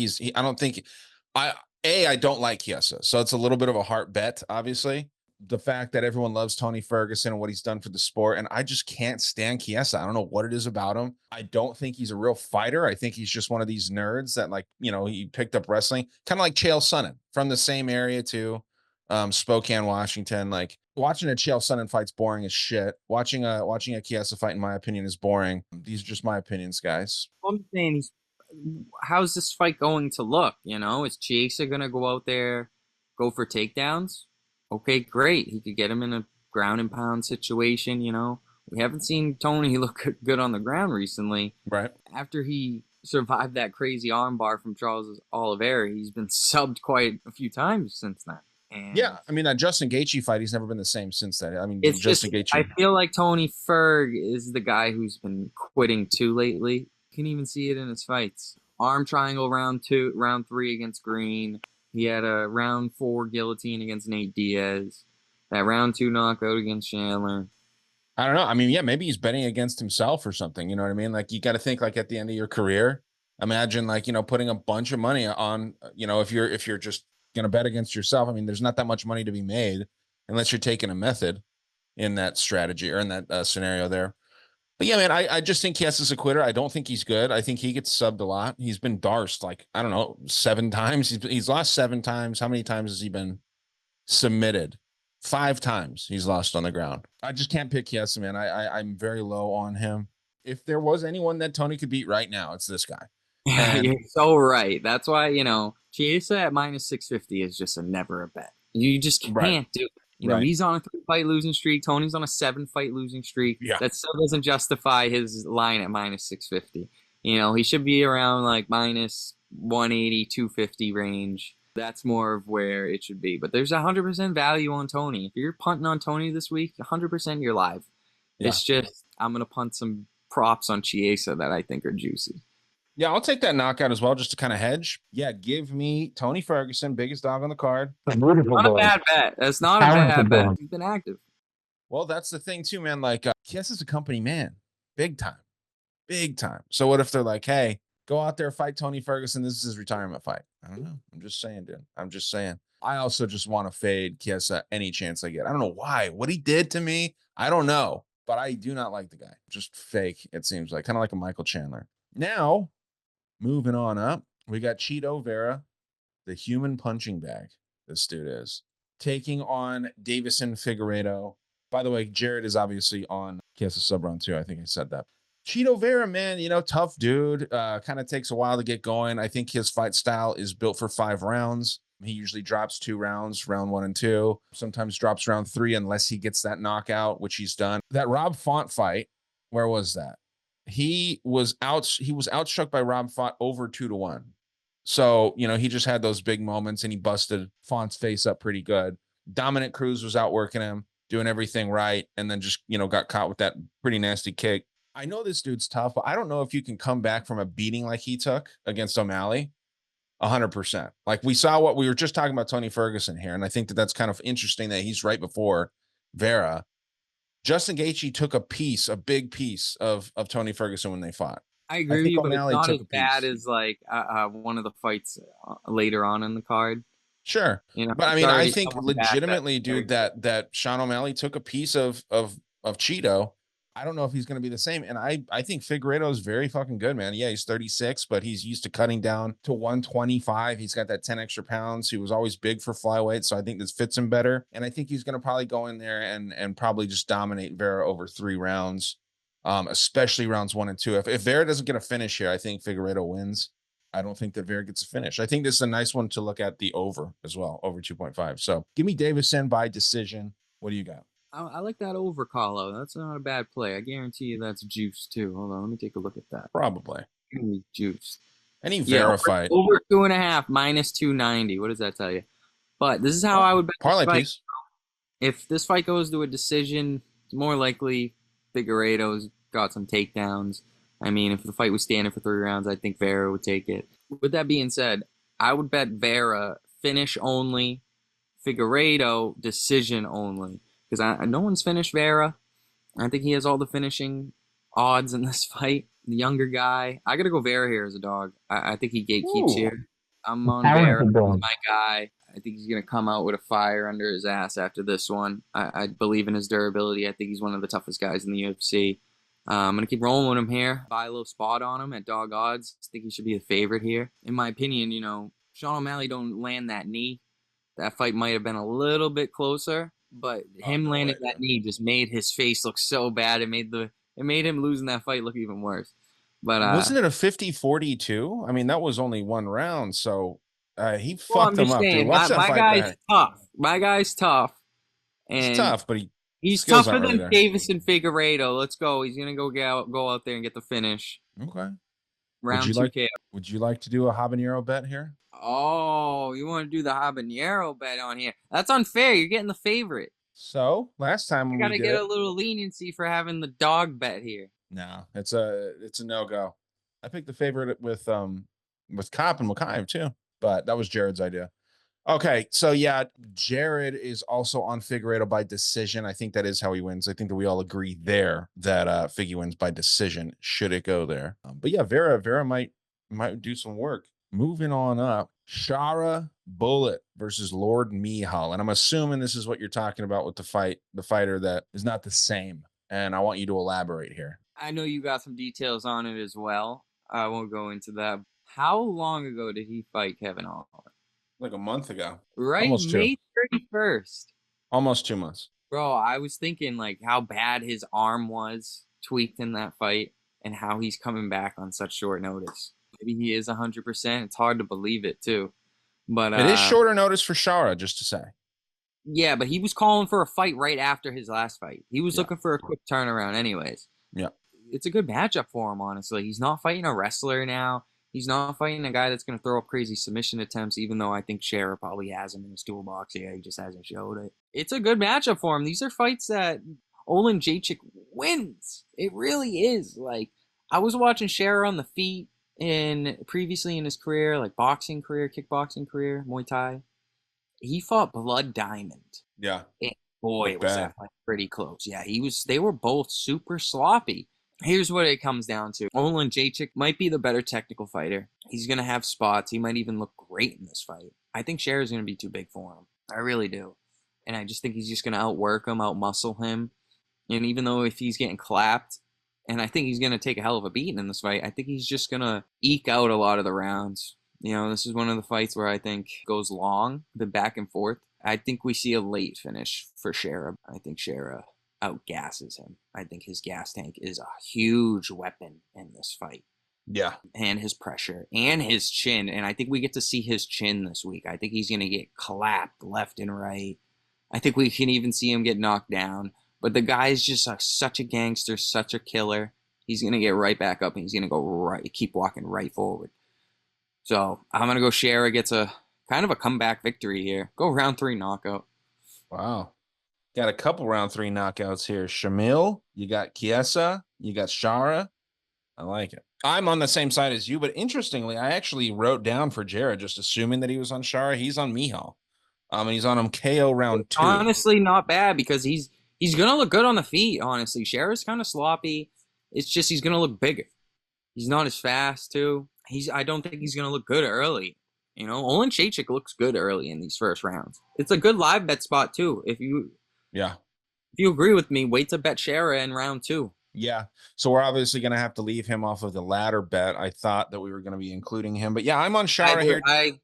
I don't like Kiesa. So it's a little bit of a heart bet, obviously. The fact that everyone loves Tony Ferguson and what he's done for the sport. And I just can't stand Kiesa. I don't know what it is about him. I don't think he's a real fighter. I think he's just one of these nerds that, like, you know, he picked up wrestling, kind of like Chael Sonnen from the same area too. Spokane, Washington. Like, watching a Chael Sonnen fight's boring as shit. Watching a Kiesa fight, in my opinion, is boring. These are just my opinions, guys. I'm saying, how's this fight going to look? You know, is Chiesa gonna go out there, go for takedowns? Okay, great. He could get him in a ground and pound situation. You know, we haven't seen Tony look good on the ground recently. Right. After he survived that crazy armbar from Charles Oliveira, he's been subbed quite a few times since then. And yeah, I mean, that Justin Gaethje fight, he's never been the same since then. I mean, it's Justin just, Gaethje. I feel like Tony Ferg is the guy who's been quitting too lately. You can even see it in his fights. Arm triangle round 3 against Green. He had a round 4 guillotine against Nate Diaz. That round 2 knockout against Chandler. I don't know. I mean, yeah, maybe he's betting against himself or something. You know what I mean? Like, you got to think, like, at the end of your career, imagine, like, you know, putting a bunch of money on, you know, if you're just going to bet against yourself. I mean, there's not that much money to be made unless you're taking a method in that strategy or in that scenario there. But yeah, man, I just think Kiesa's a quitter. I don't think he's good. I think he gets subbed a lot. He's been Darced, like, I don't know, 7 times. He's lost 7 times. How many times has he been submitted? 5 times he's lost on the ground. I just can't pick Kiesa, man. I'm very low on him. If there was anyone that Tony could beat right now, it's this guy. And you're so right. That's why, you know, Chiesa at minus 650 is just never a bet. You just can't do it. You know, he's on a 3-fight losing streak. Tony's on a 7-fight losing streak. Yeah. That still doesn't justify his line at minus 650. You know, he should be around like minus 180, 250 range. That's more of where it should be. But there's 100% value on Tony. If you're punting on Tony this week, 100% you're live. Yeah. It's just, I'm going to punt some props on Chiesa that I think are juicy. Yeah, I'll take that knockout as well, just to kind of hedge. Yeah, give me Tony Ferguson, biggest dog on the card. Not a bad bet. That's not a bad bet. He's been active. Well, that's the thing too, man. Like, Kiesa's a company man, big time. So what if they're like, hey, go out there, fight Tony Ferguson. This is his retirement fight. I don't know. I'm just saying, dude. I'm just saying. I also just want to fade Kiesa any chance I get. I don't know why. What he did to me, I don't know. But I do not like the guy. Just fake, it seems like. Kind of like a Michael Chandler. Now, moving on up, we got Chito Vera, the human punching bag. This dude is taking on Davison Figueiredo. By the way, Jared is obviously on Kiesa sub round 2. I think I said that. Chito Vera, man, you know, tough dude. Kind of takes a while to get going. I think his fight style is built for 5 rounds. He usually drops 2 rounds, round 1 and 2. Sometimes drops round 3 unless he gets that knockout, which he's done. That Rob Font fight, where was that? He was outstruck by Rob Font over 2-1. So, you know, he just had those big moments and he busted Font's face up pretty good. Dominic Cruz was outworking him, doing everything right, and then just, you know, got caught with that pretty nasty kick. I know this dude's tough, but I don't know if you can come back from a beating like he took against O'Malley 100%. Like, we saw what we were just talking about Tony Ferguson here, and I think that that's kind of interesting that he's right before Vera. Justin Gaethje took a big piece of Tony Ferguson when they fought. I agree with think you, but it's O'Malley not took as a bad piece. as like one of the fights later on in the card. Sure. You know, But I it's mean, I already think someone bad that's legitimately, very dude, good. that Sean O'Malley took a piece of Cheeto. I don't know if he's going to be the same. And I think Figueiredo is very fucking good, man. Yeah, he's 36, but he's used to cutting down to 125. He's got that 10 extra pounds. He was always big for flyweight, so I think this fits him better. And I think he's going to probably go in there and probably just dominate Vera over 3 rounds, especially rounds 1 and 2. If Vera doesn't get a finish here, I think Figueiredo wins. I don't think that Vera gets a finish. I think this is a nice one to look at the over as well, over 2.5. So give me Davison by decision. What do you got? I like that over call out. That's not a bad play. I guarantee you that's juice too. Hold on, let me take a look at that. Probably. Juice. Any Yeah, Vera fight. over 2.5 minus 290. What does that tell you? But this is how I would bet this Parlay fight. piece. If this fight goes to a decision, it's more likely Figueiredo's got some takedowns. I mean, if the fight was standing for 3 rounds, I think Vera would take it. With that being said, I would bet Vera finish only, Figueiredo decision only, because no one's finished Vera. I think he has all the finishing odds in this fight. The younger guy, I gotta go Vera here as a dog. I think he gatekeeps here. I'm on Vera. He's my guy. I think he's gonna come out with a fire under his ass after this one. I believe in his durability. I think he's one of the toughest guys in the UFC. I'm gonna keep rolling with him here. Buy a low spot on him at dog odds. I think he should be the favorite here. In my opinion, Sean O'Malley don't land that knee. That fight might have been a little bit closer, but him landing that knee just made his face look so bad. It made him losing that fight look even worse. But wasn't it a 50-40 too? I mean, that was only 1 round, so he well, fucked him up, dude. Watch that my fight guy's back. tough. My guy's tough. And He's tough, but he's skills tougher aren't really than there. Davison Figueiredo. Let's go. He's gonna go out there and get the finish. Okay. Round 2 KO. Would you like to do a habanero bet here? Oh, you want to do the habanero bet on here? That's unfair. You're getting the favorite. So last time You we gotta did get it, a little leniency for having the dog bet here. no, it's a no-go. I picked the favorite with Cop and Makayev too, but that was Jared's idea. Okay, so yeah, Jared is also on Figueiredo by decision. I think that is how he wins. I think that we all agree there that Figgy wins by decision. Should it go there? But yeah, Vera might do some work. Moving on up, Shara Bullet versus Lord Mihal, and I'm assuming this is what you're talking about with the fighter that is not the same. And I want you to elaborate here. I know you got some details on it as well. I won't go into that. How long ago did he fight Kevin Holland? Like a month ago. Right, Almost 2. May 31st. Almost 2 months. Bro, I was thinking like how bad his arm was tweaked in that fight and how he's coming back on such short notice. Maybe he is 100%. It's hard to believe it too. But it is shorter notice for Shara, just to say. Yeah, but he was calling for a fight right after his last fight. He was looking for a quick turnaround anyways. Yeah. It's a good matchup for him, honestly. He's not fighting a wrestler now. He's not fighting a guy that's going to throw up crazy submission attempts, even though I think Shara probably has him in his toolbox. Yeah, he just hasn't showed it. It's a good matchup for him. These are fights that Olin Jacek wins. It really is. Like, I was watching Shara on the feet previously in his career, like boxing career, kickboxing career, Muay Thai. He fought Blood Diamond. Yeah. And boy, was that fight pretty close. Yeah, they were both super sloppy. Here's what it comes down to. Olin Jacek might be the better technical fighter. He's going to have spots. He might even look great in this fight. I think Shara's going to be too big for him. I really do. And I just think he's just going to outwork him, outmuscle him. And even though if he's getting clapped, and I think he's going to take a hell of a beating in this fight, I think he's just going to eke out a lot of the rounds. This is one of the fights where I think goes long, the back and forth. I think we see a late finish for Shara. I think Shara outgasses him. I think his gas tank is a huge weapon in this fight. Yeah. And his pressure and his chin. And I think we get to see his chin this week. I think he's going to get clapped left and right. I think we can even see him get knocked down. But the guy's just such a gangster, such a killer. He's going to get right back up and he's going to keep walking right forward. So I'm going to go Shara gets a kind of a comeback victory here. Go round 3 knockout. Wow. Got a couple round 3 knockouts here. Shamil, you got Chiesa, you got Shara. I like it. I'm on the same side as you, but interestingly, I actually wrote down for Jared, just assuming that he was on Shara. He's on Mihal. And he's on him KO round 2. Honestly, not bad because he's going to look good on the feet, honestly. Shara's kind of sloppy. It's just he's going to look bigger. He's not as fast too. I don't think he's gonna look good early. Olin Chaychik looks good early in these first rounds. It's a good live bet spot too. If you agree with me, wait to bet Shara in round 2. Yeah. So we're obviously going to have to leave him off of the ladder bet. I thought that we were going to be including him, but yeah, I'm on Shara here.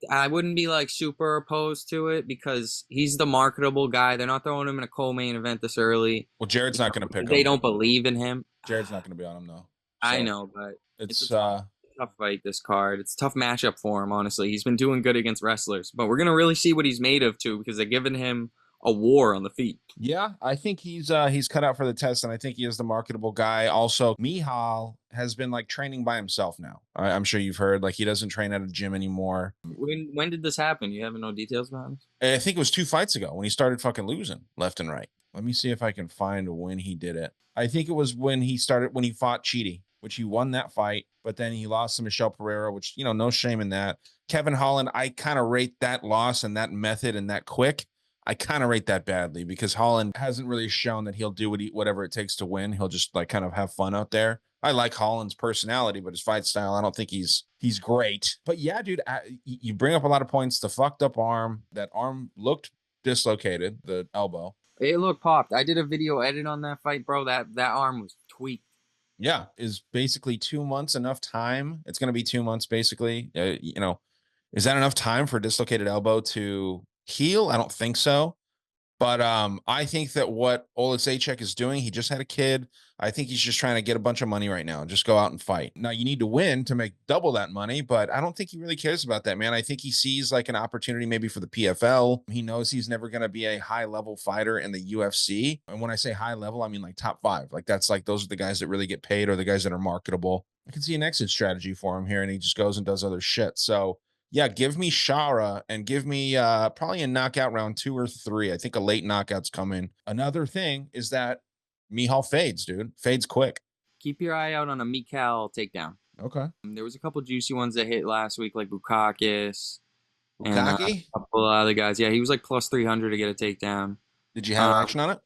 I wouldn't be like super opposed to it because he's the marketable guy. They're not throwing him in a co-main event this early. Well, Jared's not going to pick him. They don't believe in him. Jared's not going to be on him though. So I know, but it's a tough fight, this card. It's a tough matchup for him, honestly. He's been doing good against wrestlers, but we're going to really see what he's made of too because they're giving him a war on the feet. Yeah, I think he's cut out for the test, and I think he is the marketable guy. Also, Michal has been like training by himself now. I'm sure you've heard, like, he doesn't train at a gym anymore. When did this happen? You have no details about it? I think it was 2 fights ago when he started fucking losing left and right. Let me see if I can find when he did it. I think it was when he fought Chidi, which he won that fight, but then he lost to Michelle Pereira, which, no shame in that. Kevin Holland, I kind of rate that loss and that method and that quick. I kind of rate that badly because Holland hasn't really shown that he'll do whatever it takes to win. He'll just like kind of have fun out there. I like Holland's personality, but his fight style, I don't think he's great. But yeah, dude, you bring up a lot of points. The fucked up arm, that arm looked dislocated, the elbow. It looked popped. I did a video edit on that fight, bro. That arm was tweaked. Yeah, is basically 2 months enough time? It's going to be 2 months basically. Is that enough time for a dislocated elbow to heal? I don't think so. But I think that what Olasacek is doing, he just had a kid. I think he's just trying to get a bunch of money right now and just go out and fight. Now, you need to win to make double that money, but I don't think he really cares about that, man. I think he sees like an opportunity maybe for the PFL. He knows he's never going to be a high-level fighter in the UFC. And when I say high level, I mean like top 5. Like that's like those are the guys that really get paid or the guys that are marketable. I can see an exit strategy for him here, and he just goes and does other shit. So yeah, give me Shara and give me probably a knockout round 2 or 3. I think a late knockout's coming. Another thing is that Michal fades, dude. Fades quick. Keep your eye out on a Michal takedown. Okay. There was a couple juicy ones that hit last week, like Bukakis. And Bukaki? a couple of other guys. Yeah, he was like plus 300 to get a takedown. Did you have action on it?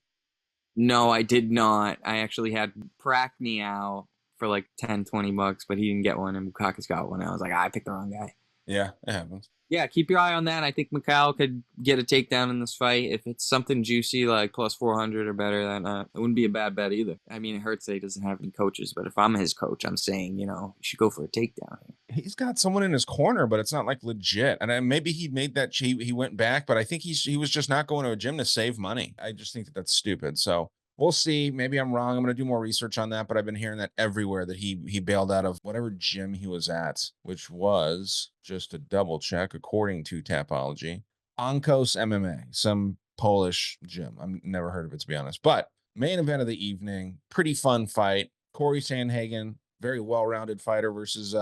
No, I did not. I actually had Prakniao for like 10, 20 bucks, but he didn't get one, and Bukakis got one. I was like, I picked the wrong guy. Yeah, it happens. Yeah, keep your eye on that. I think Michal could get a takedown in this fight. If it's something juicy like plus 400 or better, it wouldn't be a bad bet either. I mean, it hurts that he doesn't have any coaches, but if I'm his coach, I'm saying, you should go for a takedown. He's got someone in his corner, but it's not like legit. And maybe he made that he went back, but I think he was just not going to a gym to save money. I just think that's stupid. So we'll see. Maybe I'm wrong. I'm going to do more research on that, but I've been hearing that everywhere that he bailed out of whatever gym he was at, which was, just to double check, according to Tapology, Onkos MMA, some Polish gym. I've never heard of it, to be honest. But main event of the evening, pretty fun fight. Corey Sandhagen, very well-rounded fighter versus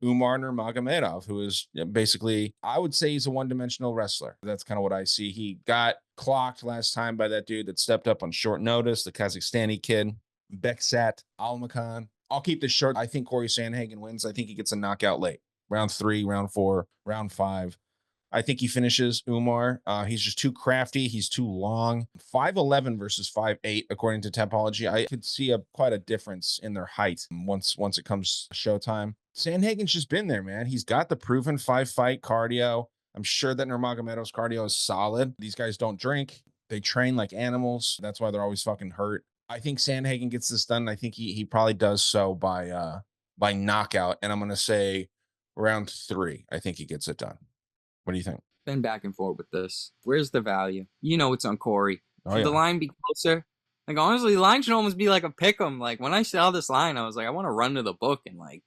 Umar Nurmagomedov, who is basically, I would say he's a one-dimensional wrestler. That's kind of what I see. He got clocked last time by that dude that stepped up on short notice, the Kazakhstani kid, Beksat Almakan. I'll keep this short. I think Corey Sandhagen wins. I think he gets a knockout late. Round 3, round 4, round 5. I think he finishes Umar. He's just too crafty. He's too long. 5'11 versus 5'8, according to Tapology. I could see quite a difference in their height once it comes showtime. Sandhagen's just been there, man. He's got the proven 5-fight cardio. I'm sure that Nurmagomedov's cardio is solid. These guys don't drink. They train like animals. That's why they're always fucking hurt. I think Sandhagen gets this done. I think he probably does so by knockout. And I'm going to say round 3. I think he gets it done. What do you think? Been back and forth with this. Where's the value? It's on Corey. Should the line be closer? Like, honestly, the line should almost be like a pick 'em. Like, when I saw this line, I was like, I want to run to the book and like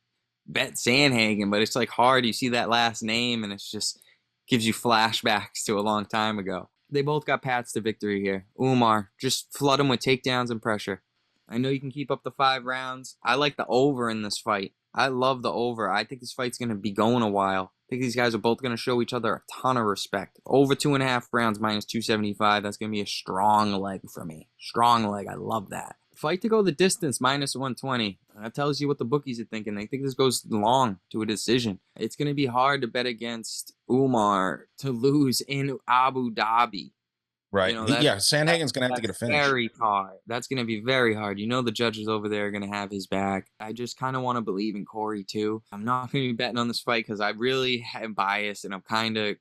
bet Sandhagen, but it's like hard. You see that last name and it's just gives you flashbacks to a long time ago. They both got paths to victory here. Umar, just flood him with takedowns and pressure. I know you can keep up the 5 rounds. I like the over in this fight. I love the over. I think this fight's going to be going a while. I think these guys are both going to show each other a ton of respect. Over 2.5 rounds minus 275. That's going to be a strong leg for me. Strong leg. I love that. Fight to go the distance minus 120. That tells you what the bookies are thinking. They think this goes long to a decision. It's going to be hard to bet against Umar to lose in Abu Dhabi. Right. You know, Yeah, Sandhagen's gonna have to get a that's finish. very hard. That's going to be very hard. You know, the judges over there are going to have his back. I just kind of want to believe in Corey too. I'm not going to be betting on this fight because I really am biased and I'm kind of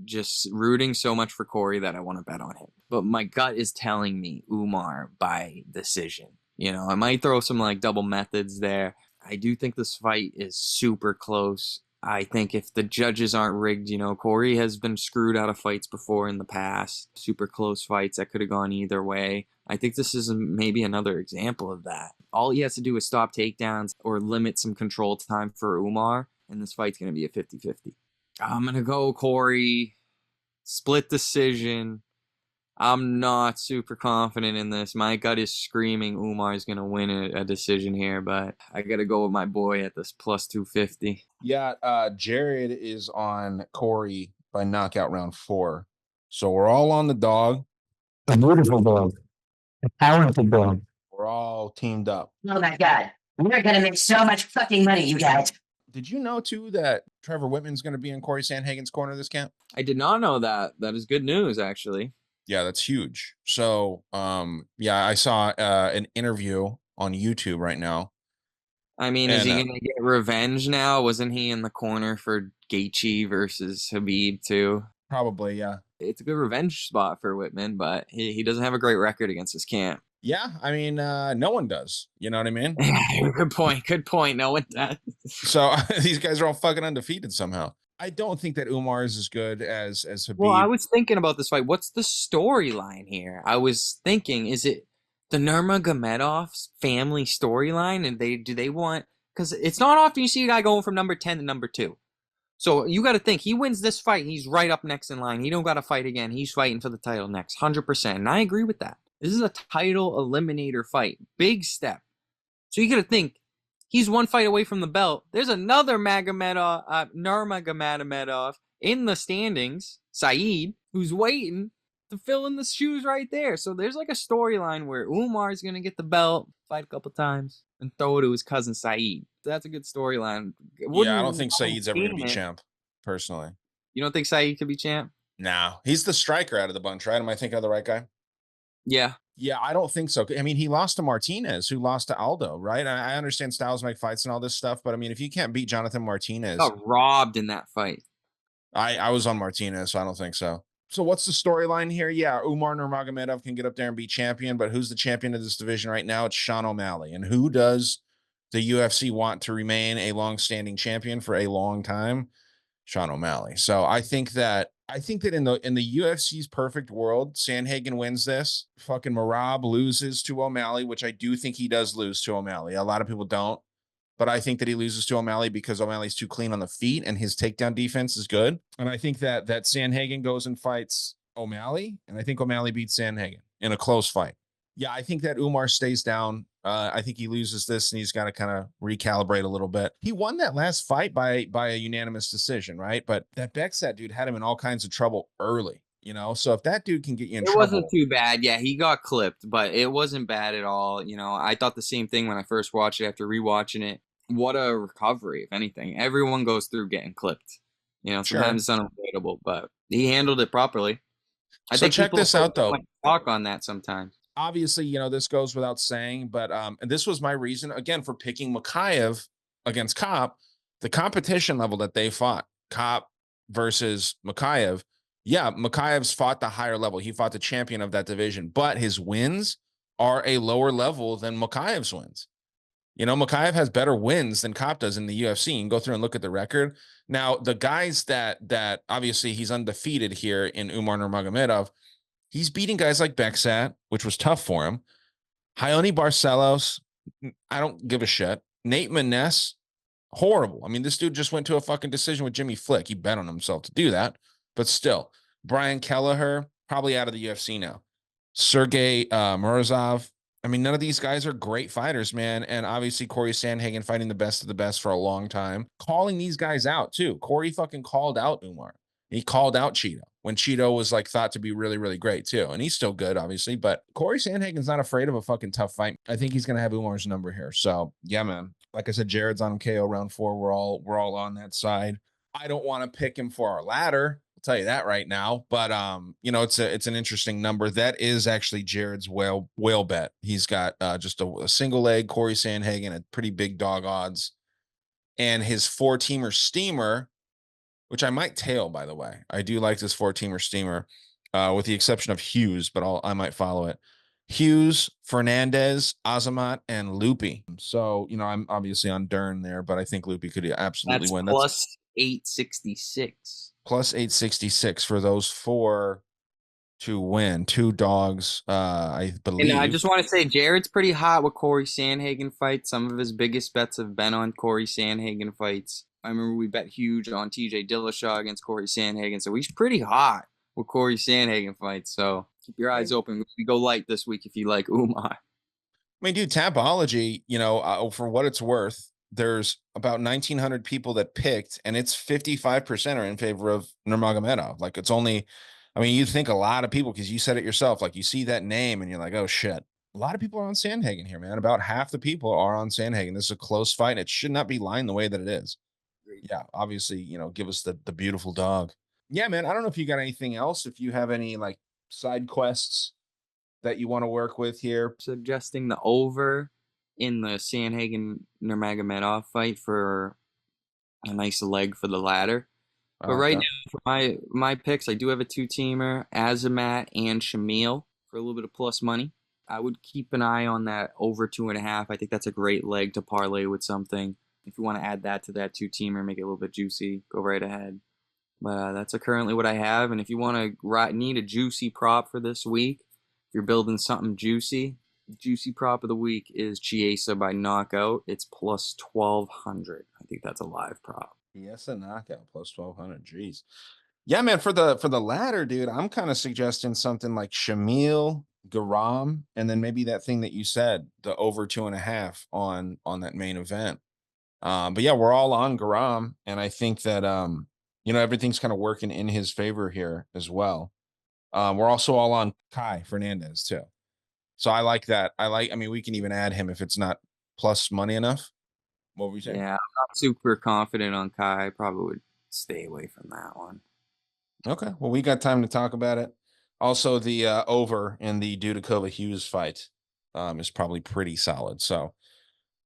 just rooting so much for Corey that I want to bet on him. But my gut is telling me Umar by decision. You know, I might throw some like double methods there. I do think this fight is super close. I think if the judges aren't rigged, you know, Corey has been screwed out of fights before in the past. Super close fights that could have gone either way. I think this is maybe another example of that. All he has to do is stop takedowns or limit some control time for Umar, and this fight's going to be a 50-50. I'm going to go Corey. Split decision. I'm not super confident in this. My gut is screaming Umar's going to win a decision here, but I got to go with my boy at this plus 250. Yeah, Jared is on Corey by knockout round 4. So we're all on the dog. A beautiful dog. A talented dog. We're all teamed up. Oh my god. We're gonna make so much fucking money, you guys. Did you know too that Trevor Whitman's going to be in Corey Sandhagen's corner this camp? I did not know that. That is good news, actually. Yeah, that's huge. So, yeah, I saw an interview on YouTube right now. I mean, is And, he going to get revenge now? Wasn't he in the corner for Gaethje versus Habib too? Probably, yeah. It's a good revenge spot for Whitman, but he doesn't have a great record against his camp. Yeah, I mean, no one does. You know what I mean? Good point. Good point. No one does. So these guys are all fucking undefeated somehow. I don't think that Umar is as good as Habib. Well, I was thinking about this fight. What's the storyline here? I was thinking, is it the Nurmagomedov's family storyline? And do they want, because it's not often you see a guy going from number 10 to number 2. So you got to think, he wins this fight, he's right up next in line. He don't got to fight again. He's fighting for the title next, 100%. And I agree with that. This is a title eliminator fight. Big step. So you got to think, he's one fight away from the belt. There's another Nurmagomedov in the standings, Saeed, who's waiting to fill in the shoes right there. So there's like a storyline where Umar's going to get the belt, fight a couple times, and throw it to his cousin Saeed. That's a good storyline. Yeah, I don't think Saeed's ever going to be champ, personally. You don't think Saeed could be champ? No, he's the striker out of the bunch, right? Am I thinking of the right guy? Yeah. Yeah, I don't think so. I mean, he lost to Martinez, who lost to Aldo, right? I understand styles make fights and all this stuff, but I mean, if you can't beat Jonathan Martinez, Got robbed in that fight. I was on Martinez, so I don't think so. So what's the storyline here? Yeah, Umar Nurmagomedov can get up there and be champion, but who's the champion of this division right now? It's Sean O'Malley. And who does the UFC want to remain a long-standing champion for a long time? Sean O'Malley. So I think that in the UFC's perfect world, Sandhagen wins this. Fucking Marab loses to O'Malley, which I do think he does lose to O'Malley. A lot of people don't, but I think that he loses to O'Malley because O'Malley's too clean on the feet and his takedown defense is good. And I think that Sandhagen goes and fights O'Malley, and I think O'Malley beats Sandhagen in a close fight. Yeah, I think that Umar stays down. I think he loses this and he's got to kind of recalibrate a little bit. He won that last fight by a unanimous decision, right? But that Becksat dude had him in all kinds of trouble early, you know? So if that dude can get you in trouble. It wasn't too bad. Yeah, he got clipped, but it wasn't bad at all. You know, I thought the same thing when I first watched it after rewatching it. What a recovery, if anything. Everyone goes through getting clipped. You know, sometimes it's unavoidable, but he handled it properly. I think check this out, though. Talk on that sometimes. Obviously, you know, this goes without saying, but and this was my reason, again, for picking Makayev against Kopp, the competition level that they fought, Kopp versus Makayev. Yeah, Makayev's fought the higher level. He fought the champion of that division, but his wins are a lower level than Makayev's wins. You know, Makayev has better wins than Kopp does in the UFC. You can go through and look at the record. Now, the guys that obviously he's undefeated here in Umar Nurmagomedov, he's beating guys like Becksat, which was tough for him. Raoni Barcelos, I don't give a shit. Nate Maness, horrible. I mean, this dude just went to a fucking decision with Jimmy Flick. He bet on himself to do that, but still. Brian Kelleher, probably out of the UFC now. Sergey Morozov. I mean, none of these guys are great fighters, man. And obviously, Corey Sandhagen fighting the best of the best for a long time. Calling these guys out, too. Corey fucking called out Umar. He called out Cheeto when Cheeto was like thought to be really, really great too. And he's still good, obviously, but Corey Sandhagen's not afraid of a fucking tough fight. I think he's going to have Umar's number here. So yeah, man, like I said, Jared's on KO round 4. We're all on that side. I don't want to pick him for our ladder. tell you that right now. But you know, it's an interesting number. That is actually Jared's whale bet. He's got just a single leg Corey Sandhagen at pretty big dog odds, and his 4-teamer steamer, which I might tail, by the way. I do like this 4-teamer steamer, with the exception of Hughes, but I might follow it. Hughes, Fernandez, Azamat, and Loopy. So, you know, I'm obviously on Dern there, but I think Loopy could absolutely win. That's plus 866. Plus 866 for those 4 to win. 2 dogs, I believe. And I just want to say, Jared's pretty hot with Corey Sandhagen fights. Some of his biggest bets have been on Corey Sandhagen fights. I remember we bet huge on TJ Dillashaw against Corey Sandhagen. So he's pretty hot with Corey Sandhagen fights. So keep your eyes open. We go light this week if you like Umar. I mean, dude, Tapology, you know, for what it's worth, there's about 1,900 people that picked, and it's 55% are in favor of Nurmagomedov. Like, it's only, I mean, you think a lot of people, because you said it yourself, like, you see that name and you're like, oh shit. A lot of people are on Sandhagen here, man. About half the people are on Sandhagen. This is a close fight, and it should not be lined the way that it is. Yeah, obviously, you know, give us the beautiful dog. Yeah, man, I don't know if you got anything else, if you have any, like, side quests that you want to work with here. Suggesting the over in the Sandhagen Nurmagomedov fight for a nice leg for the ladder. But right now, for my picks, I do have a 2-teamer, Azamat and Shamil, for a little bit of plus money. I would keep an eye on that over 2.5. I think that's a great leg to parlay with something. If you want to add that to that 2-teamer, make it a little bit juicy, go right ahead. But that's currently what I have. And if you want to need a juicy prop for this week, if you're building something juicy prop of the week is Chiesa by knockout. It's plus 1,200. I think that's a live prop. Yes, a knockout plus 1,200. Jeez. Yeah, man. For the ladder, dude, I'm kind of suggesting something like Shamil, Garam, and then maybe that thing that you said, the over 2.5 on that main event. But yeah, we're all on Garam, and I think that you know, everything's kind of working in his favor here as well. We're also all on Kai Fernandez too. So I like that. I mean, we can even add him if it's not plus money enough. What were you saying? Yeah, I'm not super confident on Kai. I probably would stay away from that one. Okay. Well, we got time to talk about it. Also, the over in the Dudakova Hughes fight is probably pretty solid. So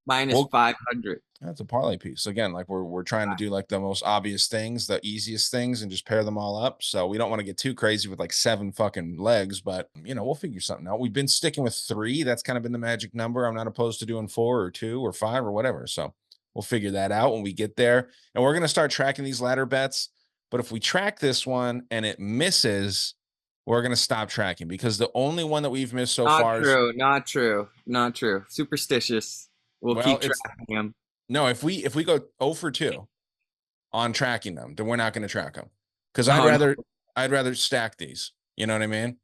minus 500. That's a parlay piece. Again, like we're trying to do like the most obvious things, the easiest things, and just pair them all up. So we don't want to get too crazy with like 7 fucking legs, but you know, we'll figure something out. We've been sticking with 3. That's kind of been the magic number. I'm not opposed to doing 4 or 2 or 5 or whatever. So we'll figure that out when we get there. And we're going to start tracking these ladder bets. But if we track this one and it misses, we're going to stop tracking, because the only one that we've missed so far is not true. Superstitious. We'll keep tracking them. No, if we go 0 for 2 on tracking them, then we're not going to track them, because I'd rather stack these. You know what I mean?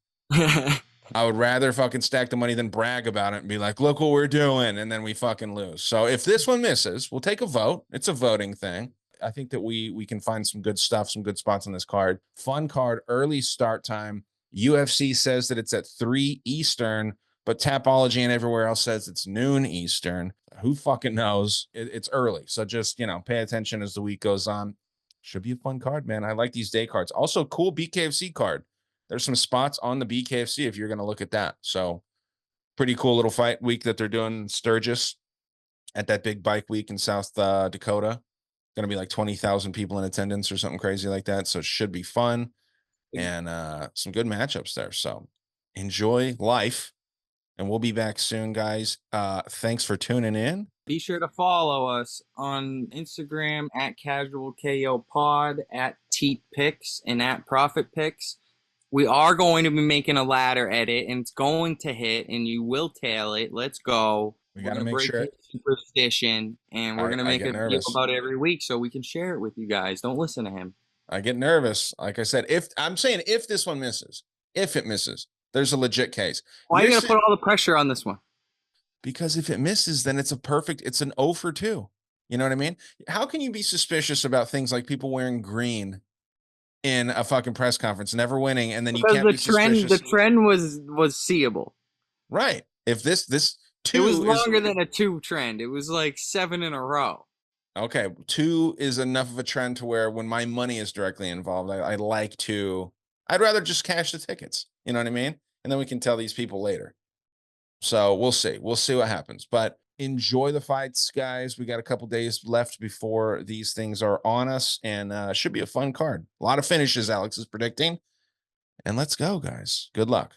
I would rather fucking stack the money than brag about it and be like, look what we're doing, and then we fucking lose. So if this one misses, we'll take a vote. It's a voting thing. I think that we can find some good stuff, some good spots on this card. Fun card, early start time. UFC says that it's at 3 Eastern, but Tapology and everywhere else says it's noon Eastern. Who fucking knows? It's early. So just, you know, pay attention as the week goes on. Should be a fun card, man. I like these day cards. Also, cool BKFC card. There's some spots on the BKFC if you're going to look at that. So pretty cool little fight week that they're doing in Sturgis at that big bike week in South Dakota. Going to be like 20,000 people in attendance or something crazy like that. So it should be fun and some good matchups there. So enjoy life. And we'll be back soon, guys. Thanks for tuning in. Be sure to follow us on Instagram at CasualKOPod, at TeatPicks, and at ProfitPicks. We are going to be making a ladder edit, and it's going to hit, and you will tail it. Let's go. We got to make sure. Superstition, and we're going to make a video about it every week so we can share it with you guys. Don't listen to him. I get nervous. Like I said, if this one misses, if it misses, there's a legit case. Why are you going to put all the pressure on this one? Because if it misses, then it's an 0 for 2. You know what I mean? How can you be suspicious about things like people wearing green in a fucking press conference, never winning, and then you can't be suspicious? The trend was seeable. Right. If this 2 it was longer than a 2 trend. It was like 7 in a row. Okay, 2 is enough of a trend to where when my money is directly involved, I like to. I'd rather just cash the tickets. You know what I mean? And then we can tell these people later. So we'll see. We'll see what happens. But enjoy the fights, guys. We got a couple days left before these things are on us, and should be a fun card. A lot of finishes, Alex is predicting. And let's go, guys. Good luck.